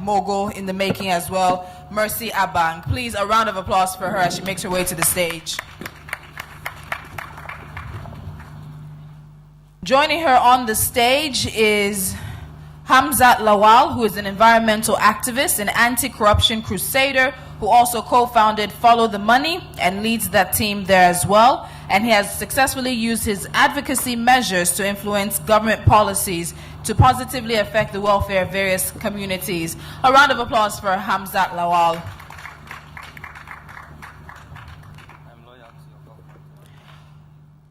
mogul in the making as well, Mercy Abang. Please, a round of applause for her as she makes her way to the stage. Joining her on the stage is Hamzat Lawal, who is an environmental activist and anti-corruption crusader, who also co-founded Follow the Money and leads that team there as well. And he has successfully used his advocacy measures to influence government policies to positively affect the welfare of various communities. A round of applause for Hamzat Lawal.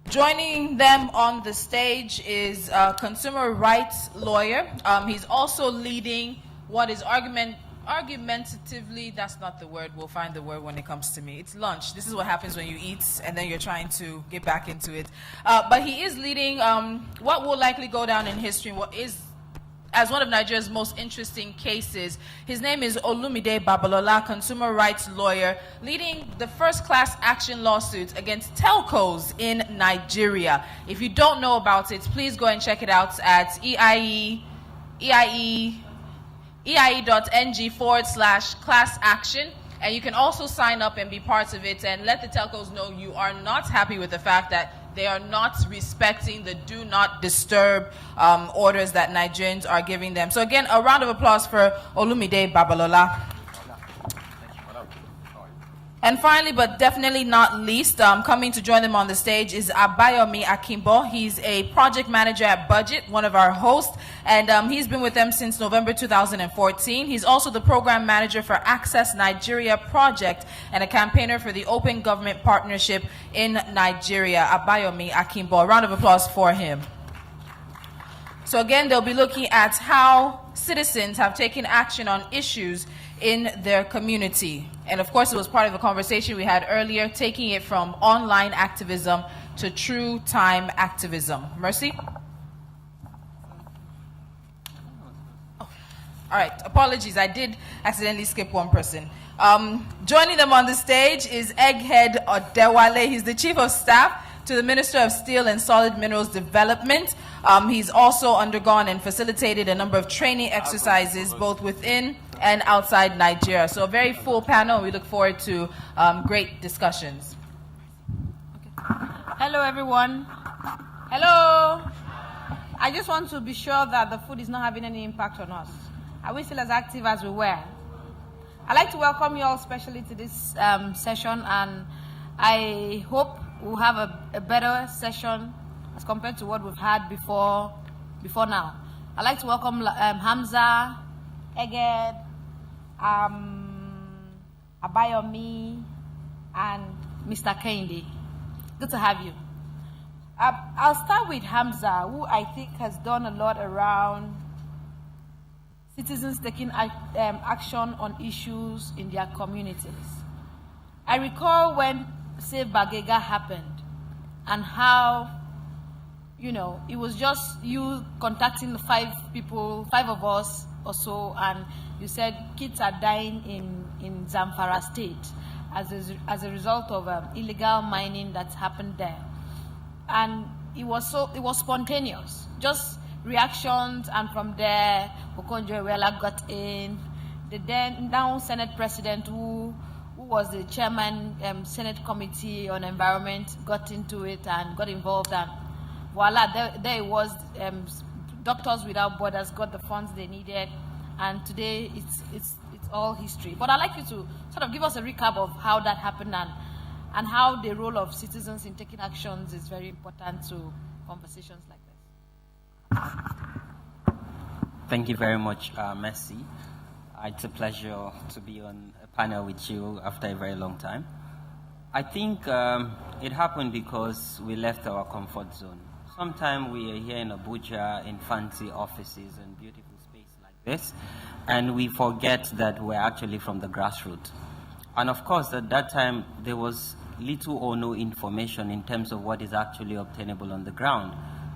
Joining them on the stage is a consumer rights lawyer. He's also leading what is argumentatively, that's not the word, we'll find the word when it comes to me. It's lunch. This is what happens when you eat and then you're trying to get back into it. But he is leading what will likely go down in history, what is as one of Nigeria's most interesting cases. His name is Olumide Babalola, consumer rights lawyer, leading the first class action lawsuit against telcos in Nigeria. If you don't know about it, please go and check it out at eie.ng/class action. And you can also sign up and be part of it and let the telcos know you are not happy with the fact that they are not respecting the do not disturb orders that Nigerians are giving them. So again, a round of applause for Olumide Babalola. And finally, but definitely not least, coming to join them on the stage is Abayomi Akimbo. He's a project manager at Budget, one of our hosts, and he's been with them since November 2014. He's also the program manager for Access Nigeria Project and a campaigner for the Open Government Partnership in Nigeria. Abayomi Akimbo. A round of applause for him. So again, they'll be looking at how citizens have taken action on issues in their community. And of course, it was part of the conversation we had earlier, taking it from online activism to true time activism. Mercy? Oh, all right, apologies, I did accidentally skip one person. Joining them on the stage is Egghead Odewale. He's the Chief of Staff to the Minister of Steel and Solid Minerals Development. He's also undergone and facilitated a number of training exercises both within and outside Nigeria. So a very full panel. We look forward to great discussions. Okay. Hello, everyone. Hello. I just want to be sure that the food is not having any impact on us. Are we still as active as we were? I'd like to welcome you all especially to this session, and I hope we'll have a better session as compared to what we've had before now. I'd like to welcome Hamza, Eged, Abayomi, and Mr. Kehinde. Good to have you. I'll start with Hamza, who I think has done a lot around citizens taking action on issues in their communities. I recall when Save Bagega happened and how, you know, it was just you contacting the five of us or so, and you said kids are dying in Zamfara State as a result of illegal mining that's happened there. And it was spontaneous, just reactions, and from there, Okonjo-Iweala got in. The then now Senate President, who was the chairman Senate Committee on Environment, got into it and got involved, and voila, there it was. Doctors Without Borders got the funds they needed, and today it's all history. But I'd like you to sort of give us a recap of how that happened and how the role of citizens in taking actions is very important to conversations like this. Thank you very much, Mercy. It's a pleasure to be on a panel with you after a very long time. I think it happened because we left our comfort zone. Sometimes we are here in Abuja in fancy offices and beautiful space like this, and we forget that we're actually from the grassroots. And of course, at that time, there was little or no information in terms of what is actually obtainable on the ground.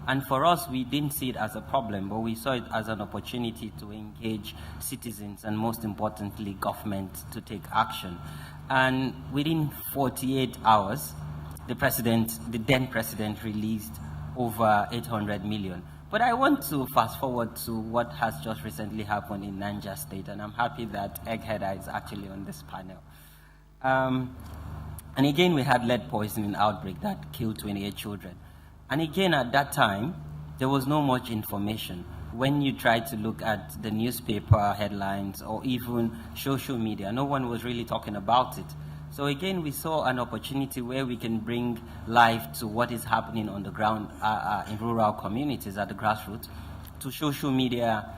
And for us, we didn't see it as a problem, but we saw it as an opportunity to engage citizens and, most importantly, government to take action. And within 48 hours, the then president released over 800 million. But I want to fast forward to what has just recently happened in Niger State, and I'm happy that Eggheader is actually on this panel. And again, we had lead poisoning outbreak that killed 28 children. And again, at that time, there was no much information. When you try to look at the newspaper headlines or even social media, no one was really talking about it. So again, we saw an opportunity where we can bring life to what is happening on the ground in rural communities at the grassroots, to social media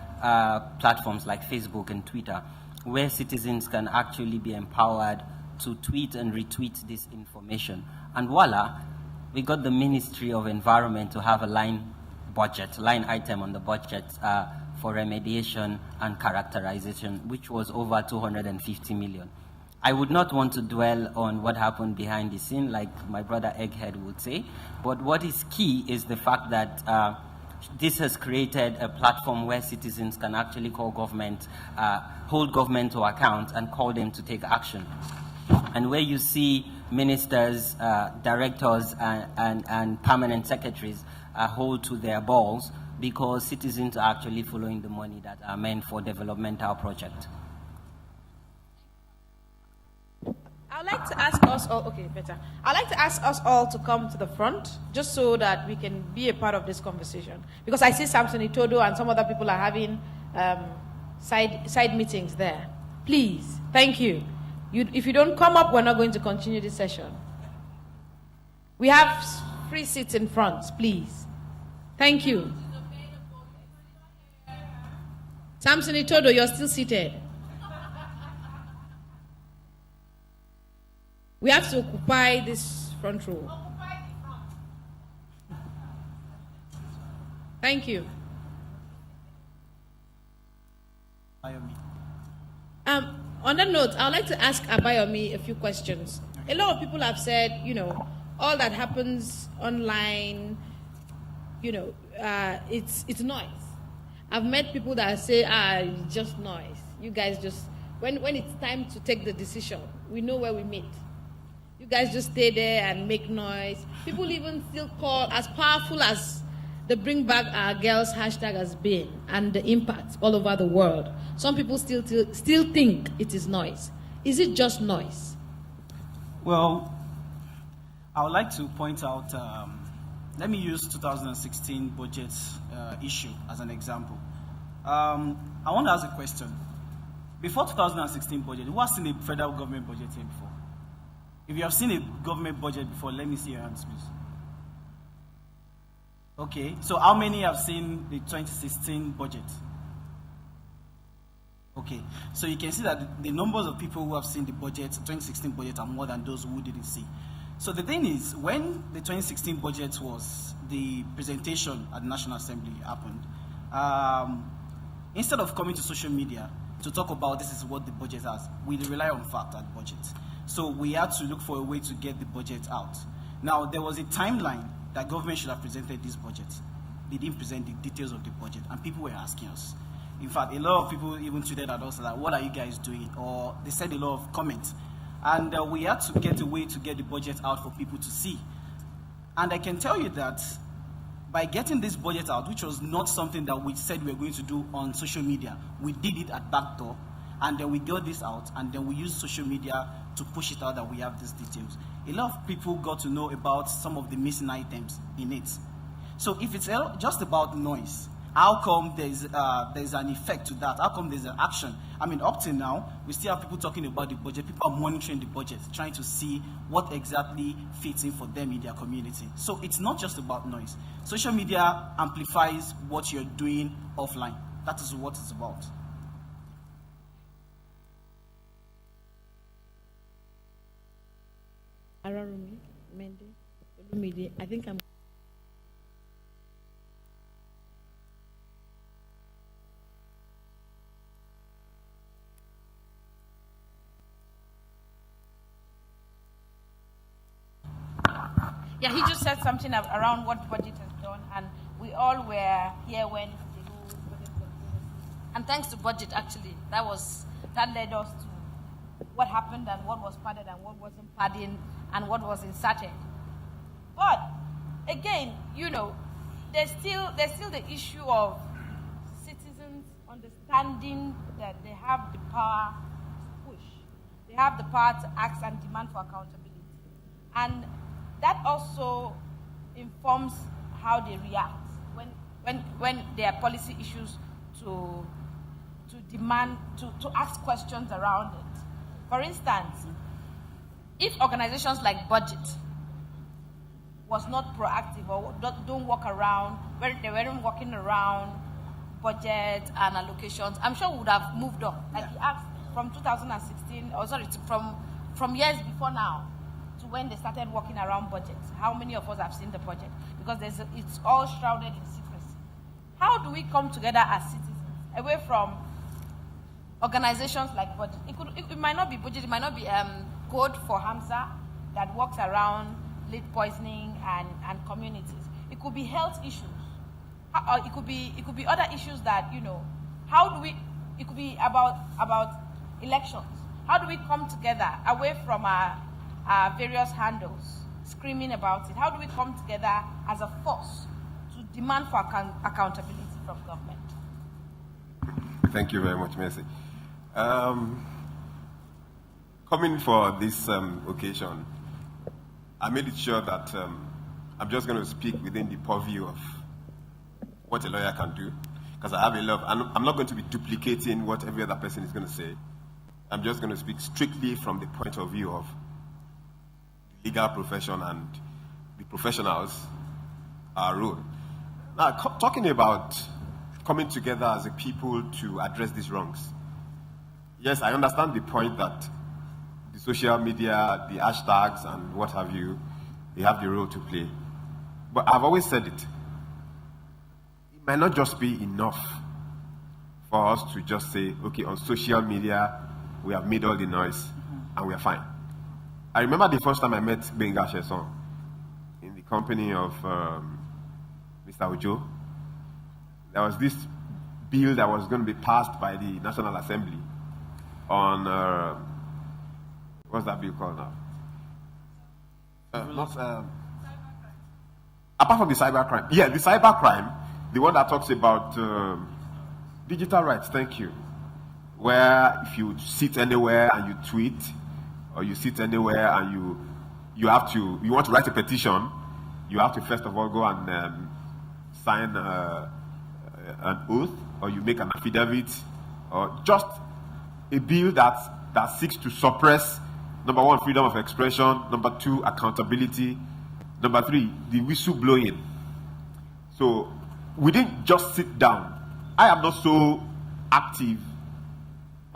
platforms like Facebook and Twitter, where citizens can actually be empowered to tweet and retweet this information. And voila, we got the Ministry of Environment to have a line item on the budget for remediation and characterization, which was over 250 million. I would not want to dwell on what happened behind the scene, like my brother Egghead would say, but what is key is the fact that this has created a platform where citizens can actually call government, hold government to account and call them to take action. And where you see ministers, directors, and permanent secretaries hold to their balls because citizens are actually following the money that are meant for developmental projects. I'd like to ask us all, I'd like to ask us all to come to the front just so that we can be a part of this conversation. Because I see Samson Itodo and some other people are having side meetings there. Please, thank you. If you don't come up, we're not going to continue this session. We have free seats in front, please. Thank you. Samson Itodo, you're still seated. We have to occupy this front row. Thank you. On that note, I would like to ask Abayomi a few questions. A lot of people have said, all that happens online, it's noise. I've met people that say, it's just noise. You guys just, when it's time to take the decision, we know where we meet. You guys just stay there and make noise. People even still call, as powerful as the Bring Back Our Girls hashtag has been and the impact all over the world. Some people still think it is noise. Is it just noise? Well, I would like to point out, let me use 2016 budget issue as an example. I want to ask a question. Before 2016 budget, who has seen a federal government budget here before? If you have seen a government budget before, let me see your hands, please. Okay, so how many have seen the 2016 budget? Okay, so you can see that the numbers of people who have seen the budget, 2016 budget, are more than those who didn't see. So the thing is, when the 2016 budget was, the presentation at the National Assembly happened, instead of coming to social media to talk about this is what the budget has, we rely on fact at budget. So we had to look for a way to get the budget out. Now, there was a timeline that government should have presented this budget. They didn't present the details of the budget, and people were asking us. In fact, a lot of people even tweeted at us like, what are you guys doing? Or they said a lot of comments. And we had to get a way to get the budget out for people to see. And I can tell you that by getting this budget out, which was not something that we said we were going to do on social media, we did it at backdoor, and then we got this out, and then we used social media to push it out that we have these details. A lot of people got to know about some of the missing items in it. So if it's just about noise, how come there's an effect to that? How come there's an action? I mean, up till now, we still have people talking about the budget. People are monitoring the budget, trying to see what exactly fits in for them in their community. So it's not just about noise. Social media amplifies what you're doing offline. That is what it's about. Ararumi, Mende, Olumide, I think I'm... Yeah, he just said something around what budget has done, and we all were here when the whole budget was done. And thanks to budget, actually, that led us to what happened and what was padded and what wasn't padding and what was inserted. But again, there's still the issue of citizens understanding that they have the power to push. They have the power to ask and demand for accountability. And that also informs how they react when there are policy issues to demand, to ask questions around it. For instance, if organizations like Budget was not proactive or don't walk around, where they weren't walking around budget and allocations, I'm sure we would have moved on. Like he asked from 2016, from years before now, to when they started working around budgets. How many of us have seen the budget? Because it's all shrouded in secrecy. How do we come together as citizens, away from organizations like Budget? It might not be Budget, it might not be Code for Hamza that works around lead poisoning and communities. It could be health issues. It could be other issues that, it could be about elections. How do we come together away from our various handles screaming about it? How do we come together as a force to demand for accountability from government? Thank you very much, Mercy. Coming for this occasion, I made it sure that I'm just going to speak within the purview of what a lawyer can do, because I have a lot. I'm not going to be duplicating what every other person is going to say. I'm just going to speak strictly from the point of view of the legal profession and the professionals, our role. Now, talking about coming together as a people to address these wrongs. Yes, I understand the point that the social media, the hashtags and what have you, they have the role to play. But I've always said it. It might not just be enough for us to just say, okay, on social media, we have made all the noise and we are fine. I remember the first time I met Gbenga Sheson in the company of Mr. Ojo. There was this bill that was going to be passed by the National Assembly on, what's that bill called now? Apart from the cybercrime. Yeah, the cybercrime, the one that talks about digital rights, thank you. Where if you sit anywhere and you tweet, or you sit anywhere and you want to write a petition, you have to first of all go and sign an oath, or you make an affidavit, or just a bill that seeks to suppress, number one, freedom of expression, number two, accountability, number three, the whistleblowing. So we didn't just sit down. I am not so active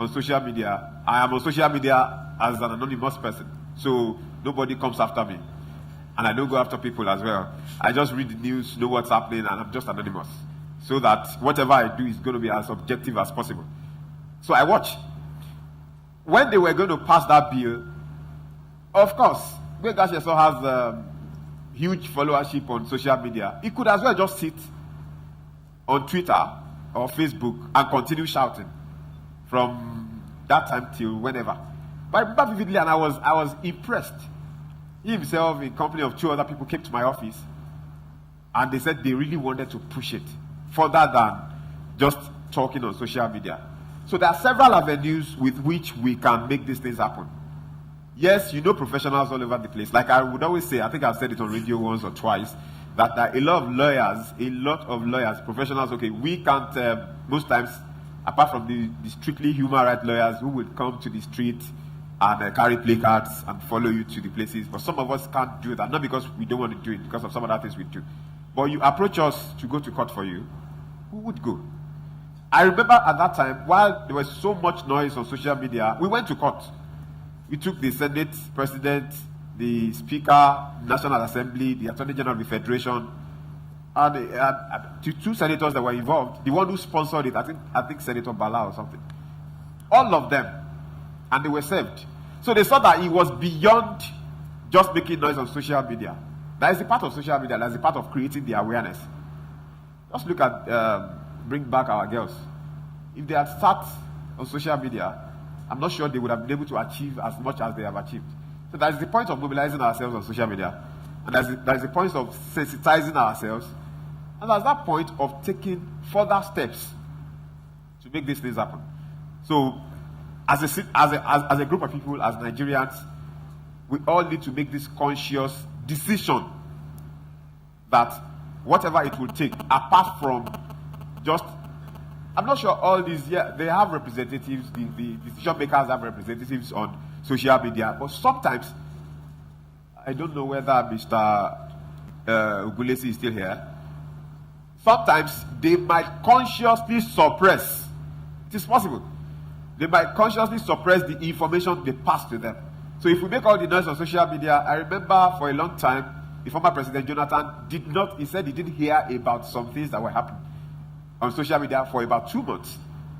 on social media. I am on social media as an anonymous person, so nobody comes after me, and I don't go after people as well. I just read the news, know what's happening, and I'm just anonymous, so that whatever I do is going to be as objective as possible. So I watch. When they were going to pass that bill, of course, Gbenga Sheson has huge followership on social media. He could as well just sit on Twitter or Facebook and continue shouting from that time till whenever. But I remember vividly, and I was impressed. He himself, in company of two other people, came to my office, and they said they really wanted to push it further than just talking on social media. So there are several avenues with which we can make these things happen. Yes, professionals all over the place. Like I would always say, I think I've said it on radio once or twice, that there are a lot of lawyers, professionals, okay, we can't, most times, apart from the strictly human rights lawyers who would come to the street and carry placards and follow you to the places. But some of us can't do that, not because we don't want to do it, because of some other things we do. But you approach us to go to court for you, who would go? I remember at that time, while there was so much noise on social media, we went to court. We took the Senate President, the Speaker, National Assembly, the Attorney General of the Federation, and two senators that were involved. The one who sponsored it, I think Senator Bala or something. All of them. And they were served. So they saw that it was beyond just making noise on social media. That is a part of social media. That is a part of creating the awareness. Just look at Bring Back Our Girls. If they had sat on social media, I'm not sure they would have been able to achieve as much as they have achieved. So that is the point of mobilizing ourselves on social media. And that is the point of sensitizing ourselves And that's that point of taking further steps to make these things happen. So, as a group of people, as Nigerians, we all need to make this conscious decision that whatever it will take, apart from just, I'm not sure all these, they have representatives, the decision makers have representatives on social media, but sometimes, I don't know whether Mr. Ugulesi is still here, sometimes they might consciously suppress, it is possible, they might consciously suppress the information they pass to them. So if we make all the noise on social media, I remember for a long time, the former President Jonathan he said he didn't hear about some things that were happening on social media for about 2 months.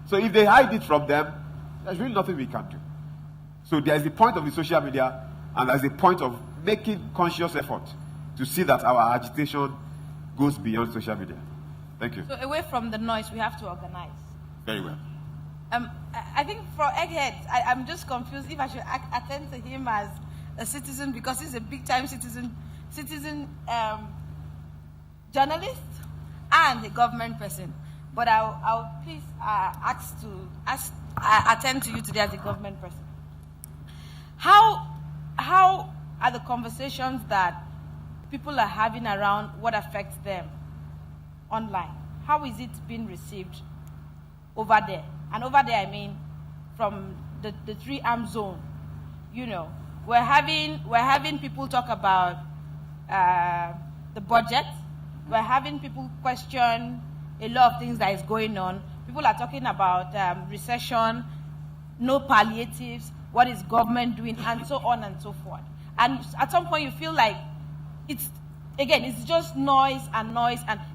So if they hide it from them, there's really nothing we can do. So there is the point of the social media, and there's the point of making conscious effort to see that our agitation goes beyond social media. Thank you. So away from the noise, we have to organize. Very well. I think for Egghead, I'm just confused if I should attend to him as a citizen, because he's a big-time citizen journalist and a government person. But I'll please attend to you today as a government person. How are the conversations that people are having around what affects them online? How is it being received over there? And over there, I mean, from the 3-arm zone. You know, we're having people talk about the budget. We're having people question a lot of things that is going on. People are talking about recession, no palliatives, what is government doing, and so on and so forth. And at some point, you feel like it's just noise. And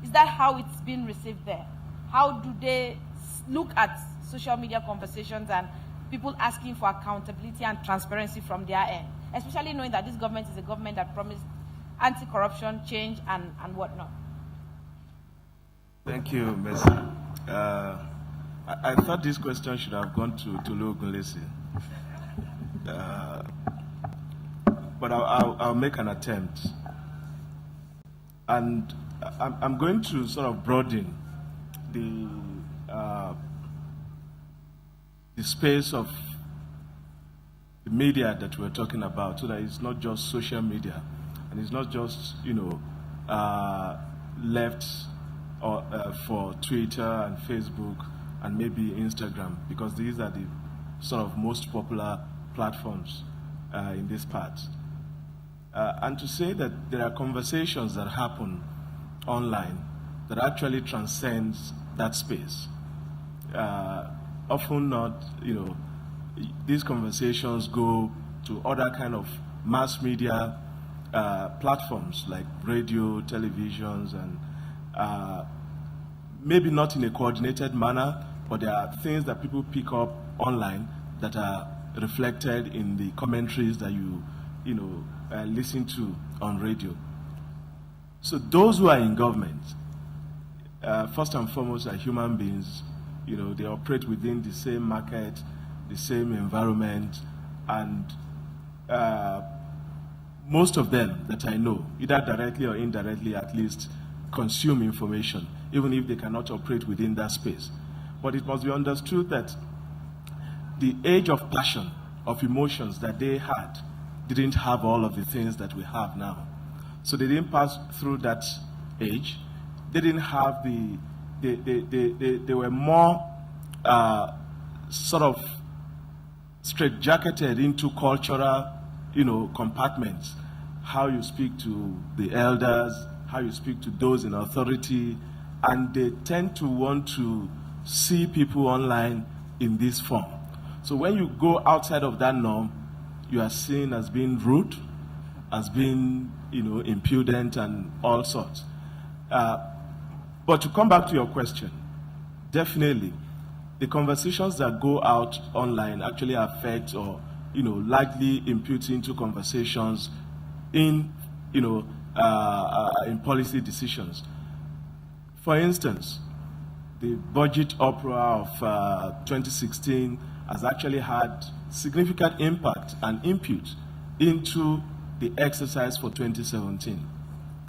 is that how it's being received there? How do they look at social media conversations and people asking for accountability and transparency from their end, especially knowing that this government is a government that promised anti-corruption, change, and whatnot? Thank you, Mercy. I thought this question should have gone to Tolu Ogunlesi. But I'll make an attempt. And I'm going to sort of broaden the space of the media that we're talking about, so that it's not just social media, and it's not just, left for Twitter and Facebook and maybe Instagram, because these are the sort of most popular platforms in this part. And to say that there are conversations that happen online that actually transcends that space. Often not, these conversations go to other kind of mass media platforms like radio, televisions, and maybe not in a coordinated manner, but there are things that people pick up online that are reflected in the commentaries that you listen to on radio. So those who are in government, first and foremost, are human beings. They operate within the same market, the same environment, and most of them that I know, either directly or indirectly, at least consume information, even if they cannot operate within that space. But it must be understood that the age of passion, of emotions that they had, didn't have all of the things that we have now. So they didn't pass through that age. They didn't have they were more sort of straitjacketed into cultural, compartments. How you speak to the elders, how you speak to those in authority, and they tend to want to see people online in this form. So when you go outside of that norm, you are seen as being rude, as being, impudent and all sorts. But to come back to your question, definitely, the conversations that go out online actually affect or, largely impute into conversations in policy decisions. For instance, the budget opera of 2016 has actually had significant impact and input into the exercise for 2017.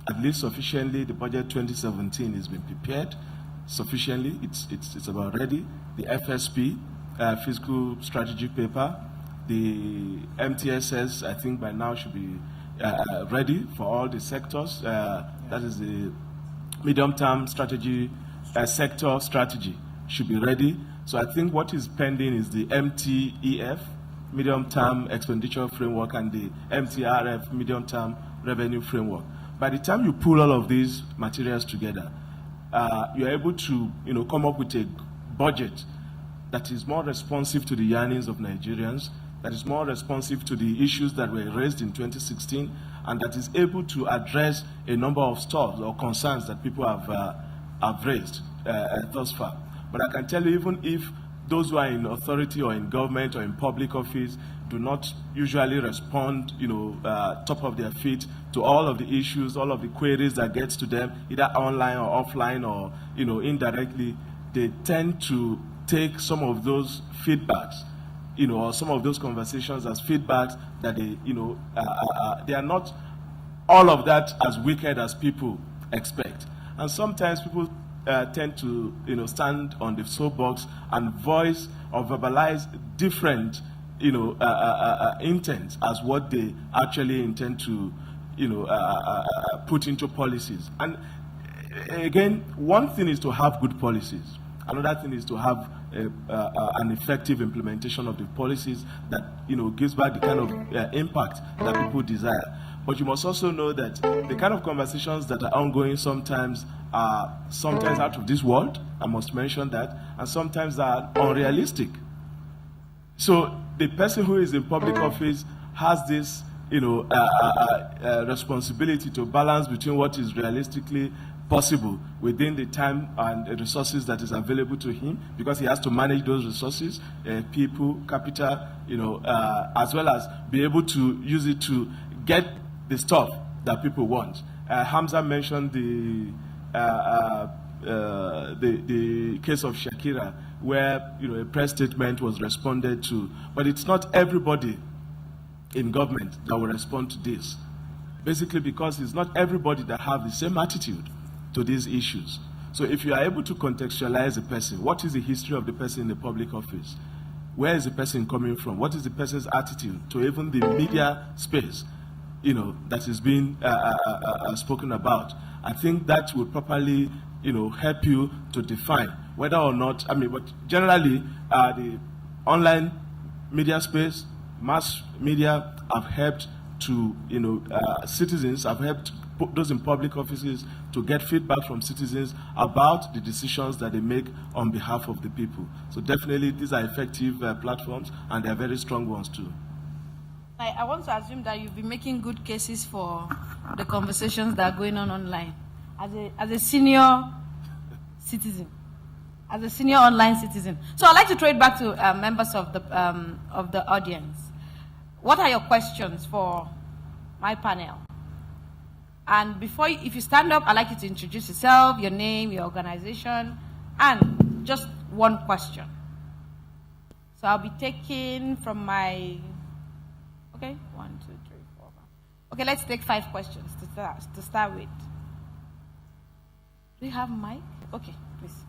at least sufficiently. The budget 2017 has been prepared sufficiently. It's about ready. The FSP, fiscal strategy paper, the MTSS, I think by now should be ready for all the sectors. That is the medium-term strategy, sector strategy should be ready. So I think what is pending is the MTEF, medium-term expenditure framework, and the MTRF, medium-term revenue framework. By the time you pull all of these materials together, you're able to, come up with a budget that is more responsive to the yearnings of Nigerians, that is more responsive to the issues that were raised in 2016, and that is able to address a number of stuff or concerns that people have raised thus far. But I can tell you, even if those who are in authority or in government or in public office do not usually respond, top of their feet to all of the issues, all of the queries that gets to them, either online or offline or, indirectly, they tend to take some of those feedbacks, or some of those conversations as feedbacks that they are not all of that as wicked as people expect. And sometimes people tend to, stand on the soapbox and voice or verbalize different, intents as what they actually intend to, put into policies. And again, one thing is to have good policies. Another thing is to have an effective implementation of the policies that, gives back the kind of impact that people desire. But you must also know that the kind of conversations that are ongoing sometimes are out of this world, I must mention that, and sometimes are unrealistic. So the person who is in public office has this, responsibility to balance between what is realistically possible within the time and the resources that is available to him, because he has to manage those resources, people, capital, as well as be able to use it to get the stuff that people want. Hamza mentioned the case of Shakira, where a press statement was responded to, but it's not everybody in government that will respond to this. Basically, because it's not everybody that have the same attitude to these issues. So if you are able to contextualize a person, what is the history of the person in the public office? Where is the person coming from? What is the person's attitude to even the media space, that is being spoken about? I think that will properly, help you to define whether or not, but generally, the online media space, mass media have helped to, citizens, have helped those in public offices to get feedback from citizens about the decisions that they make on behalf of the people. So definitely these are effective platforms, and they are very strong ones too. I want to assume that you've been making good cases for the conversations that are going on online. As a senior citizen, as a senior online citizen. So I'd like to throw it back to members of the audience. What are your questions for my panel? And if you stand up, I'd like you to introduce yourself, your name, your organization, and just one question. So I'll be taking from my, 1, 2, 3, 4, 5. Okay, let's take 5 questions to start with. Do you have a mic? Okay, please.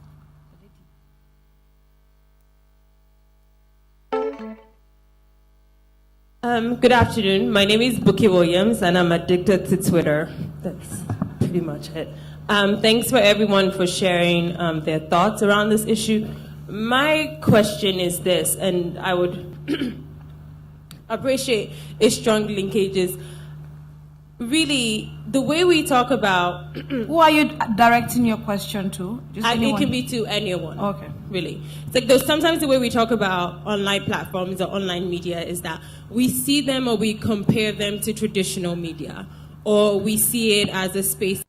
Good afternoon. My name is Buki Williams, and I'm addicted to Twitter. That's pretty much it. Thanks for everyone for sharing their thoughts around this issue. My question is this, and I would appreciate its strong linkages. Really, the way we talk about... Who are you directing your question to? It can be to anyone. Okay. Really. It's like sometimes the way we talk about online platforms or online media is that we see them or we compare them to traditional media, or we see it as a space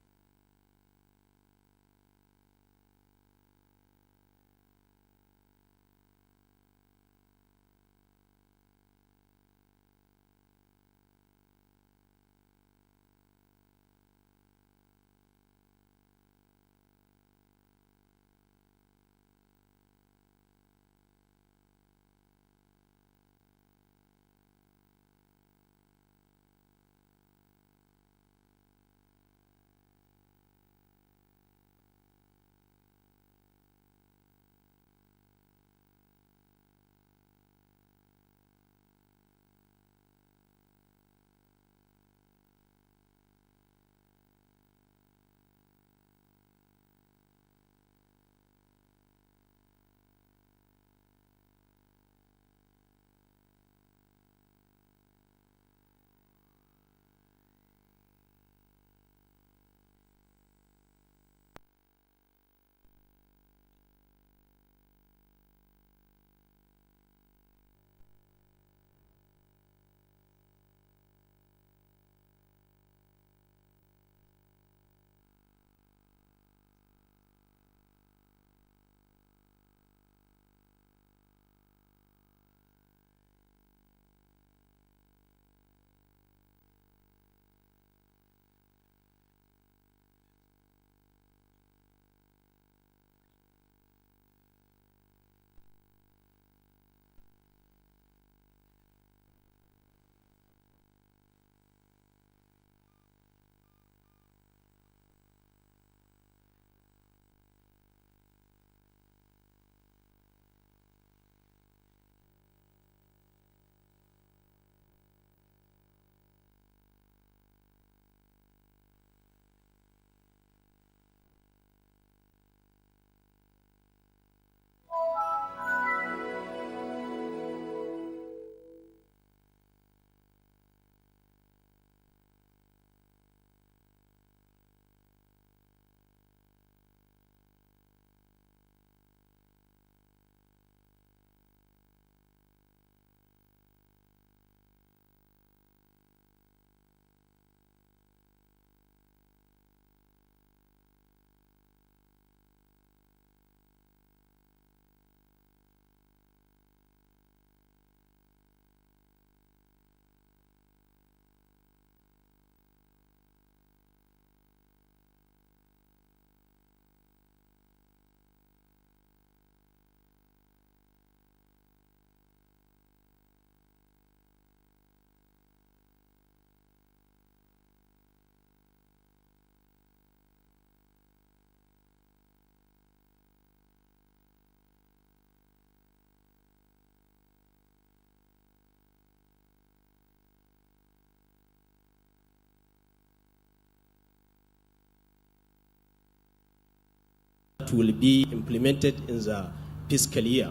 that will be implemented in the fiscal year.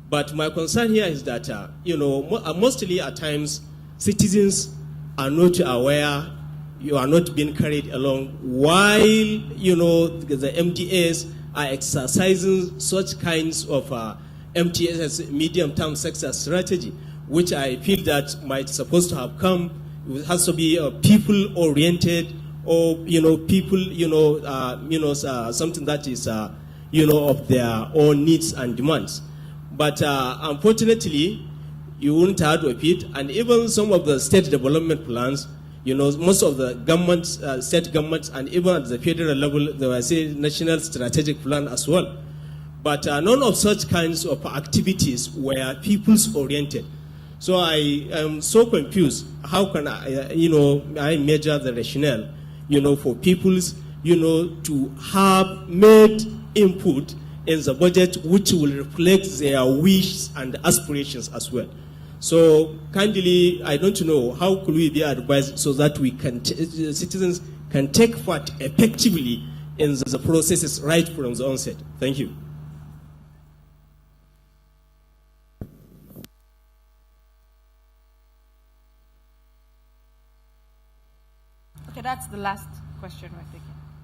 But my concern here is that, mostly at times, citizens are not aware, you are not being carried along while, the MDAs are exercising such kinds of MTS, medium-term success strategy, which I feel that might supposed to have come. It has to be people-oriented, or people, something that is, of their own needs and demands. But unfortunately, you wouldn't have of it, and even some of the state development plans, most of the governments, state governments, and even at the federal level, there was a national strategic plan as well. But none of such kinds of activities were people's-oriented. So I am so confused. How can I measure the rationale, for people's, to have made input in the budget which will reflect their wishes and aspirations as well. So kindly, I don't know, how could we be advised so that we can, citizens can take part effectively in the processes right from the onset? Thank you. Okay, that's the last question we're taking.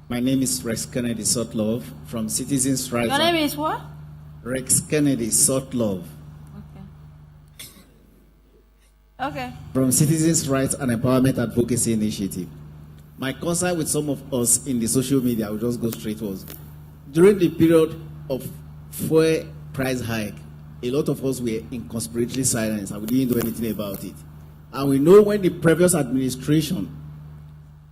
My name is Rex Kennedy Sotlove from Citizens Rights. Your name is what? Rex Kennedy Sotlove. Okay. From Citizens Rights and Empowerment Advocacy Initiative. My concern with some of us in the social media, I will just go straight, was during the period of fuel price hike, a lot of us were in conspiratory silence and we didn't do anything about it. And we know when the previous administration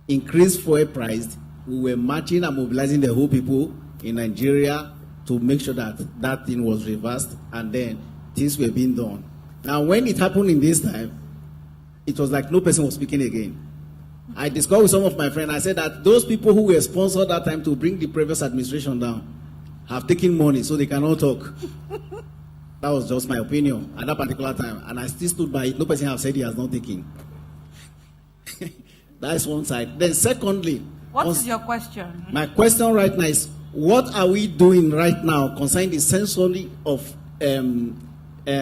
increased fuel price, we were marching and mobilizing the whole people in Nigeria to make sure that that thing was reversed, and then things were being done. Now, when it happened in this time, it was like no person was speaking again. I discussed with some of my friends. I said that those people who were sponsored that time to bring the previous administration down have taken money, so they cannot talk. That was just my opinion at that particular time, and I still stood by it. No person has said he has not taken. That's one side. Then secondly, what is your question? My question right now is, what are we doing right now concerning the censorship of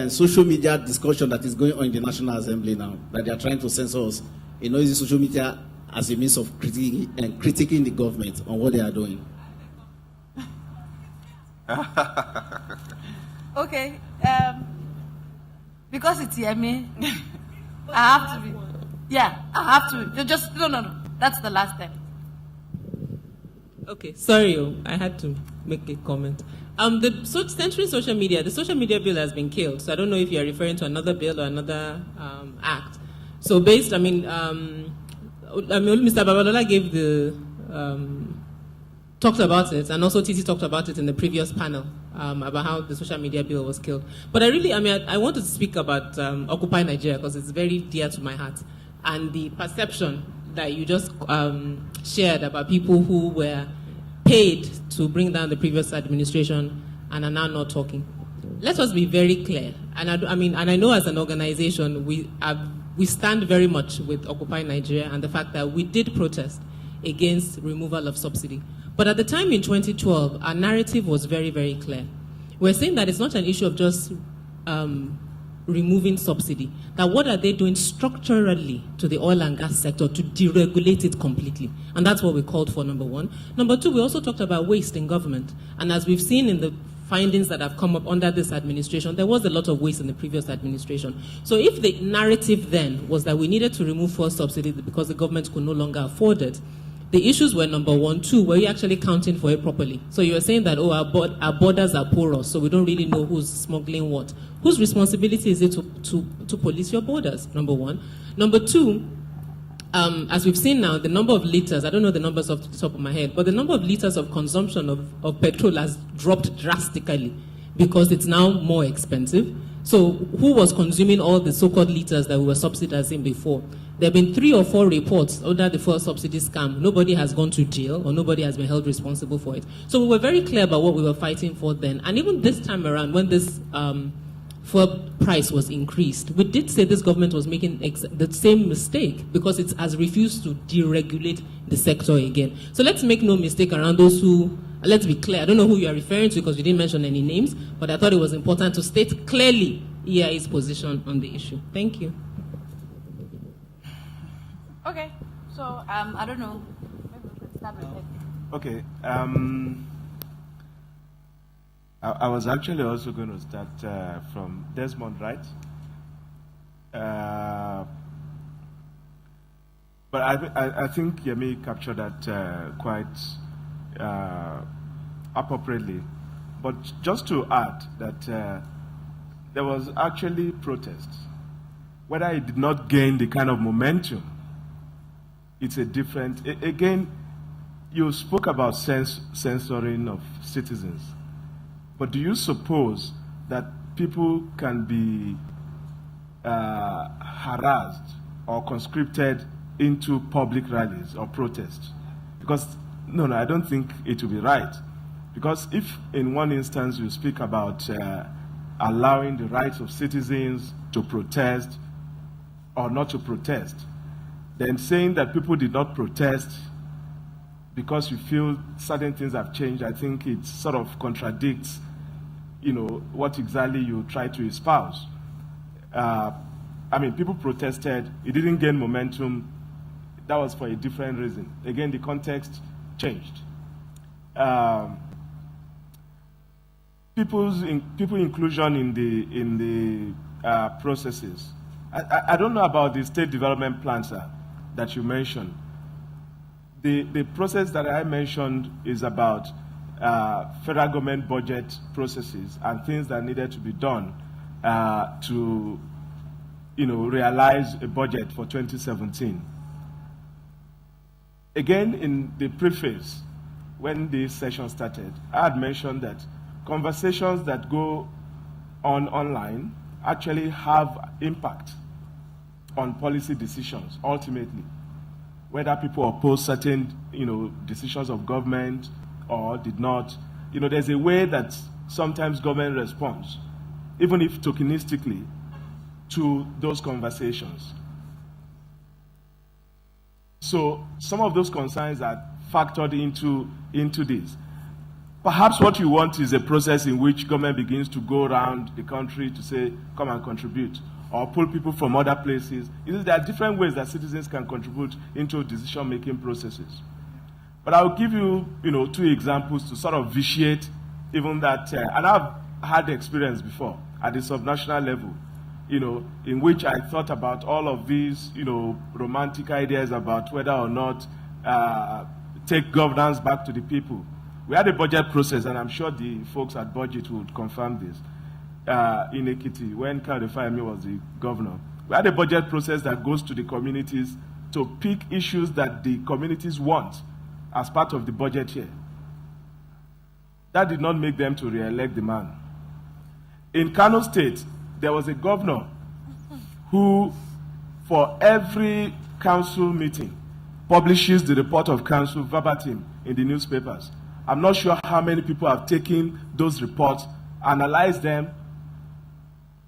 social media discussion that is going on in the National Assembly now, that they are trying to censor us, using social media as a means of critiquing the government on what they are doing? Okay, because it's Yemi, I have to be. Yeah, I have to. Just no. That's the last step. Okay, sorry, I had to make a comment. Censoring social media, the social media bill has been killed. So I don't know if you are referring to another bill or another act. So Mr. Babalola gave talked about it, and also Titi talked about it in the previous panel about how the social media bill was killed. But I wanted to speak about Occupy Nigeria because it's very dear to my heart, and the perception that you just shared about people who were paid to bring down the previous administration and are now not talking. Let us be very clear, and I know as an organization we stand very much with Occupy Nigeria and the fact that we did protest against removal of subsidy. But at the time in 2012, our narrative was very, very clear. We're saying that it's not an issue of just removing subsidy, that what are they doing structurally to the oil and gas sector to deregulate it completely? And that's what we called for, number one. Number two, we also talked about waste in government. And as we've seen in the findings that have come up under this administration, there was a lot of waste in the previous administration. So if the narrative then was that we needed to remove fuel subsidy because the government could no longer afford it, the issues were number one. Two, were you actually counting for it properly? So you were saying that, our borders are porous, so we don't really know who's smuggling what. Whose responsibility is it to police your borders, number one? Number two, as we've seen now, the number of liters, I don't know the numbers off the top of my head, but the number of liters of consumption of petrol has dropped drastically because it's now more expensive. So who was consuming all the so-called liters that we were subsidizing before? There have been 3 or 4 reports under the fuel subsidy scam. Nobody has gone to jail or nobody has been held responsible for it. So we were very clear about what we were fighting for then. And even this time around, when this fuel price was increased. We did say this government was making the same mistake because it has refused to deregulate the sector again. So let's make no mistake around those who, let's be clear, I don't know who you are referring to because you didn't mention any names, but I thought it was important to state clearly EIA's position on the issue. Thank you. Okay, so I don't know. Maybe we can start with it. Okay. I was actually also going to start from Desmond, right? But I think Yemi captured that quite appropriately. But just to add that there was actually protest. Whether it did not gain the kind of momentum, it's a different... Again, you spoke about censoring of citizens. But do you suppose that people can be harassed or conscripted into public rallies or protests? Because, no, I don't think it will be right. Because if in one instance you speak about allowing the rights of citizens to protest or not to protest, then saying that people did not protest because you feel certain things have changed, I think it sort of contradicts, what exactly you try to espouse. I mean, people protested, it didn't gain momentum, that was for a different reason. Again, the context changed. People inclusion in the processes. I don't know about the state development plans that you mentioned. The process that I mentioned is about federal government budget processes and things that needed to be done to, realize a budget for 2017. Again, in the preface, when this session started, I had mentioned that conversations that go on online actually have impact on policy decisions, ultimately. Whether people oppose certain, decisions of government or did not, there's a way that sometimes government responds, even if tokenistically, to those conversations. So some of those concerns are factored into this. Perhaps what you want is a process in which government begins to go around the country to say, come and contribute, or pull people from other places. There are different ways that citizens can contribute into decision-making processes. But I'll give you, 2 examples to sort of vitiate even that. And I've had the experience before at the subnational level, in which I thought about all of these, romantic ideas about whether or not take governance back to the people. We had a budget process, and I'm sure the folks at Budget would confirm this, in Ekiti, when Kayode Fayemi was the governor. We had a budget process that goes to the communities to pick issues that the communities want as part of the budget year. That did not make them to re-elect the man. In Kano State, there was a governor who, for every council meeting, publishes the report of council verbatim in the newspapers. I'm not sure how many people have taken those reports, analyzed them,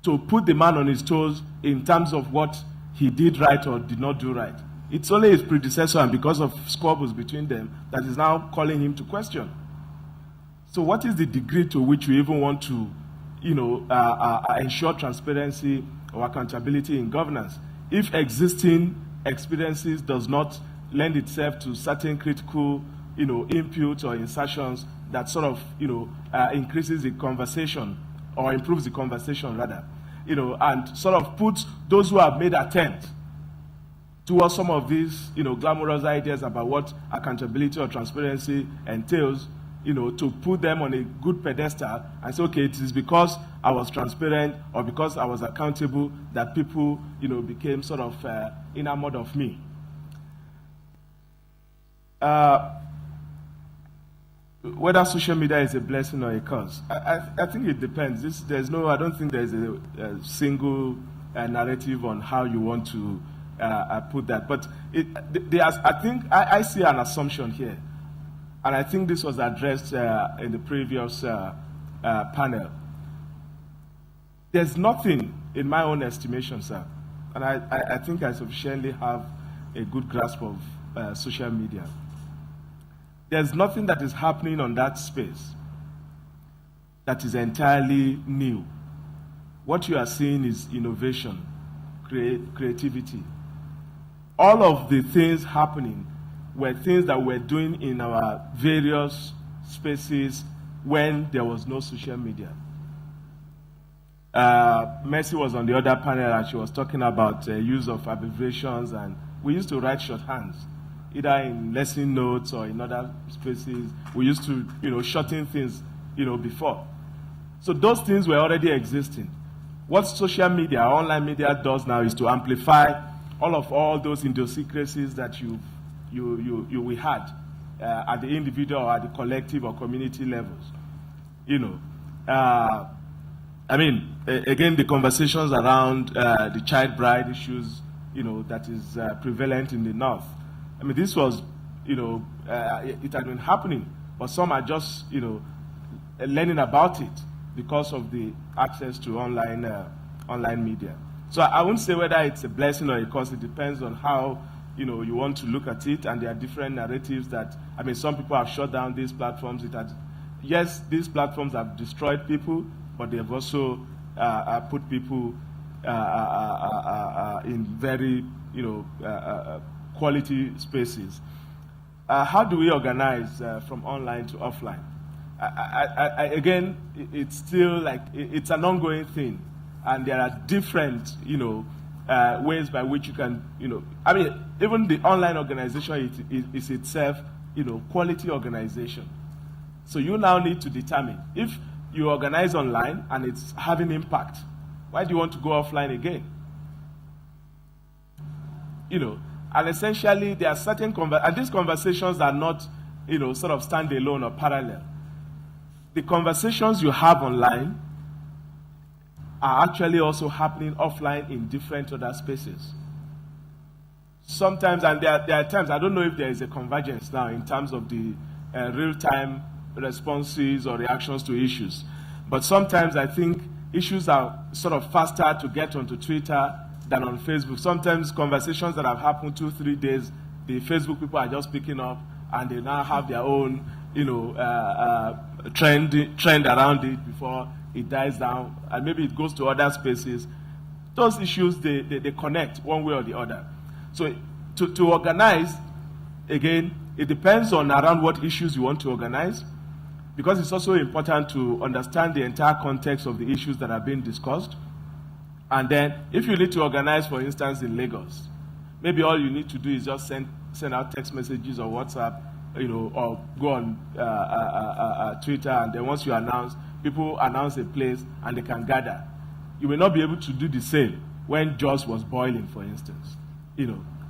to put the man on his toes in terms of what he did right or did not do right. It's only his predecessor, and because of squabbles between them, that is now calling him to question. So what is the degree to which we even want to, ensure transparency or accountability in governance if existing experiences does not lend itself to certain critical, inputs or insertions that sort of, increases the conversation or improves the conversation rather, and sort of puts those who have made attempts towards some of these, glamorous ideas about what accountability or transparency entails, to put them on a good pedestal and say, okay, it is because I was transparent or because I was accountable that people, became sort of enamored of me. Whether social media is a blessing or a curse, I think it depends. I don't think there's a single narrative on how you want to put that. But I see an assumption here, and I think this was addressed in the previous panel. There's nothing, in my own estimation, sir, and I think I sufficiently have a good grasp of social media. There's nothing that is happening on that space that is entirely new. What you are seeing is innovation, creativity. All of the things happening were things that we're doing in our various spaces when there was no social media. Mercy was on the other panel and she was talking about use of abbreviations, and we used to write shorthands, either in lesson notes or in other spaces. We used to, shorten things, before. So those things were already existing. What social media, online media does now is to amplify all those idiosyncrasies that we had at the individual or at the collective or community levels. Again, the conversations around the child bride issues, that is prevalent in the North. This was, it had been happening, but some are just, learning about it because of the access to online media. So I won't say whether it's a blessing or a curse. It depends on how, you want to look at it, and there are different narratives that, some people have shut down these platforms. Yes, these platforms have destroyed people, but they've also put people in very, quality spaces. How do we organize from online to offline? Again, it's still it's an ongoing thing, and there are different, ways by which you can, even the online organization is itself, quality organization. So you now need to determine if you organize online and it's having impact, why do you want to go offline again? And essentially there are certain and these conversations are not, sort of standalone or parallel. The conversations you have online are actually also happening offline in different other spaces. Sometimes, and there are times, I don't know if there is a convergence now in terms of the real-time responses or reactions to issues. But sometimes I think issues are sort of faster to get onto Twitter than on Facebook. Sometimes conversations that have happened 2-3 days, the Facebook people are just picking up and they now have their own, trend around it before it dies down, and maybe it goes to other spaces. Those issues, they connect one way or the other. So to organize, again, it depends on around what issues you want to organize, because it's also important to understand the entire context of the issues that are being discussed. And then, if you need to organize, for instance, in Lagos, maybe all you need to do is just send out text messages or WhatsApp, or go on Twitter, and then once you announce, people announce a place and they can gather. You may not be able to do the same when Jos was boiling, for instance.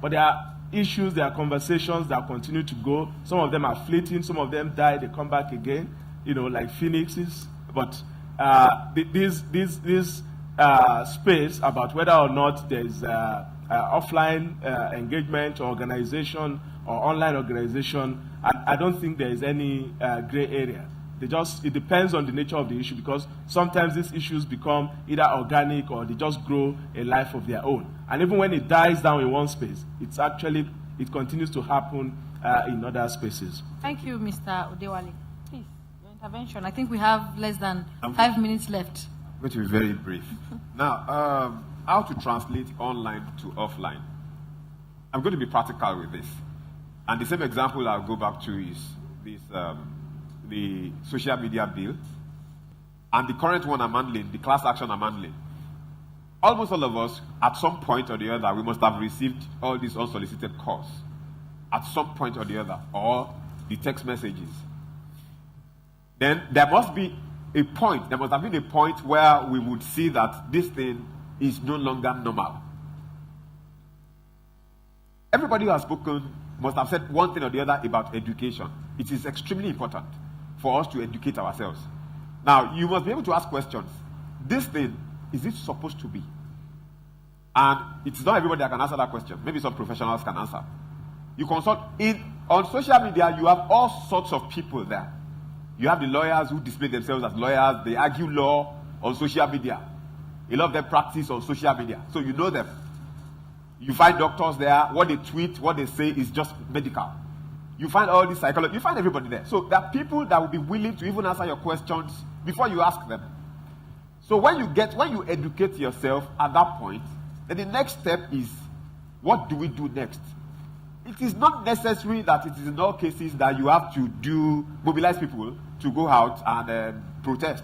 But there are issues, there are conversations that continue to go. Some of them are fleeting, some of them die, they come back again, like phoenixes. But this space about whether or not there is offline engagement or organization or online organization, I don't think there is any gray area. It depends on the nature of the issue, because sometimes these issues become either organic or they just grow a life of their own. And even when it dies down in one space, it continues to happen in other spaces. Thank you, Mr. Odewale. Please, your intervention. I think we have less than 5 minutes left. I'm going to be very brief. Now, how to translate online to offline? I'm going to be practical with this. And the same example I'll go back to is this, the social media bill, and the current one I'm handling, the class action I'm handling. Almost all of us, at some point or the other, we must have received all these unsolicited calls. At some point or the other, or the text messages. Then there must be a point, there must have been a point where we would see that this thing is no longer normal. Everybody who has spoken must have said one thing or the other about education. It is extremely important for us to educate ourselves. Now, you must be able to ask questions. This thing, is it supposed to be? And it's not everybody that can answer that question. Maybe some professionals can answer. You consult on social media, you have all sorts of people there. You have the lawyers who display themselves as lawyers. They argue law on social media. A lot of them practice on social media, so you know them. You find doctors there. What they tweet, what they say is just medical. You find all these psychologists. You find everybody there. So there are people that will be willing to even answer your questions before you ask them. So when you educate yourself at that point, then the next step is, what do we do next? It is not necessary that it is in all cases that you have to mobilize people to go out and protest.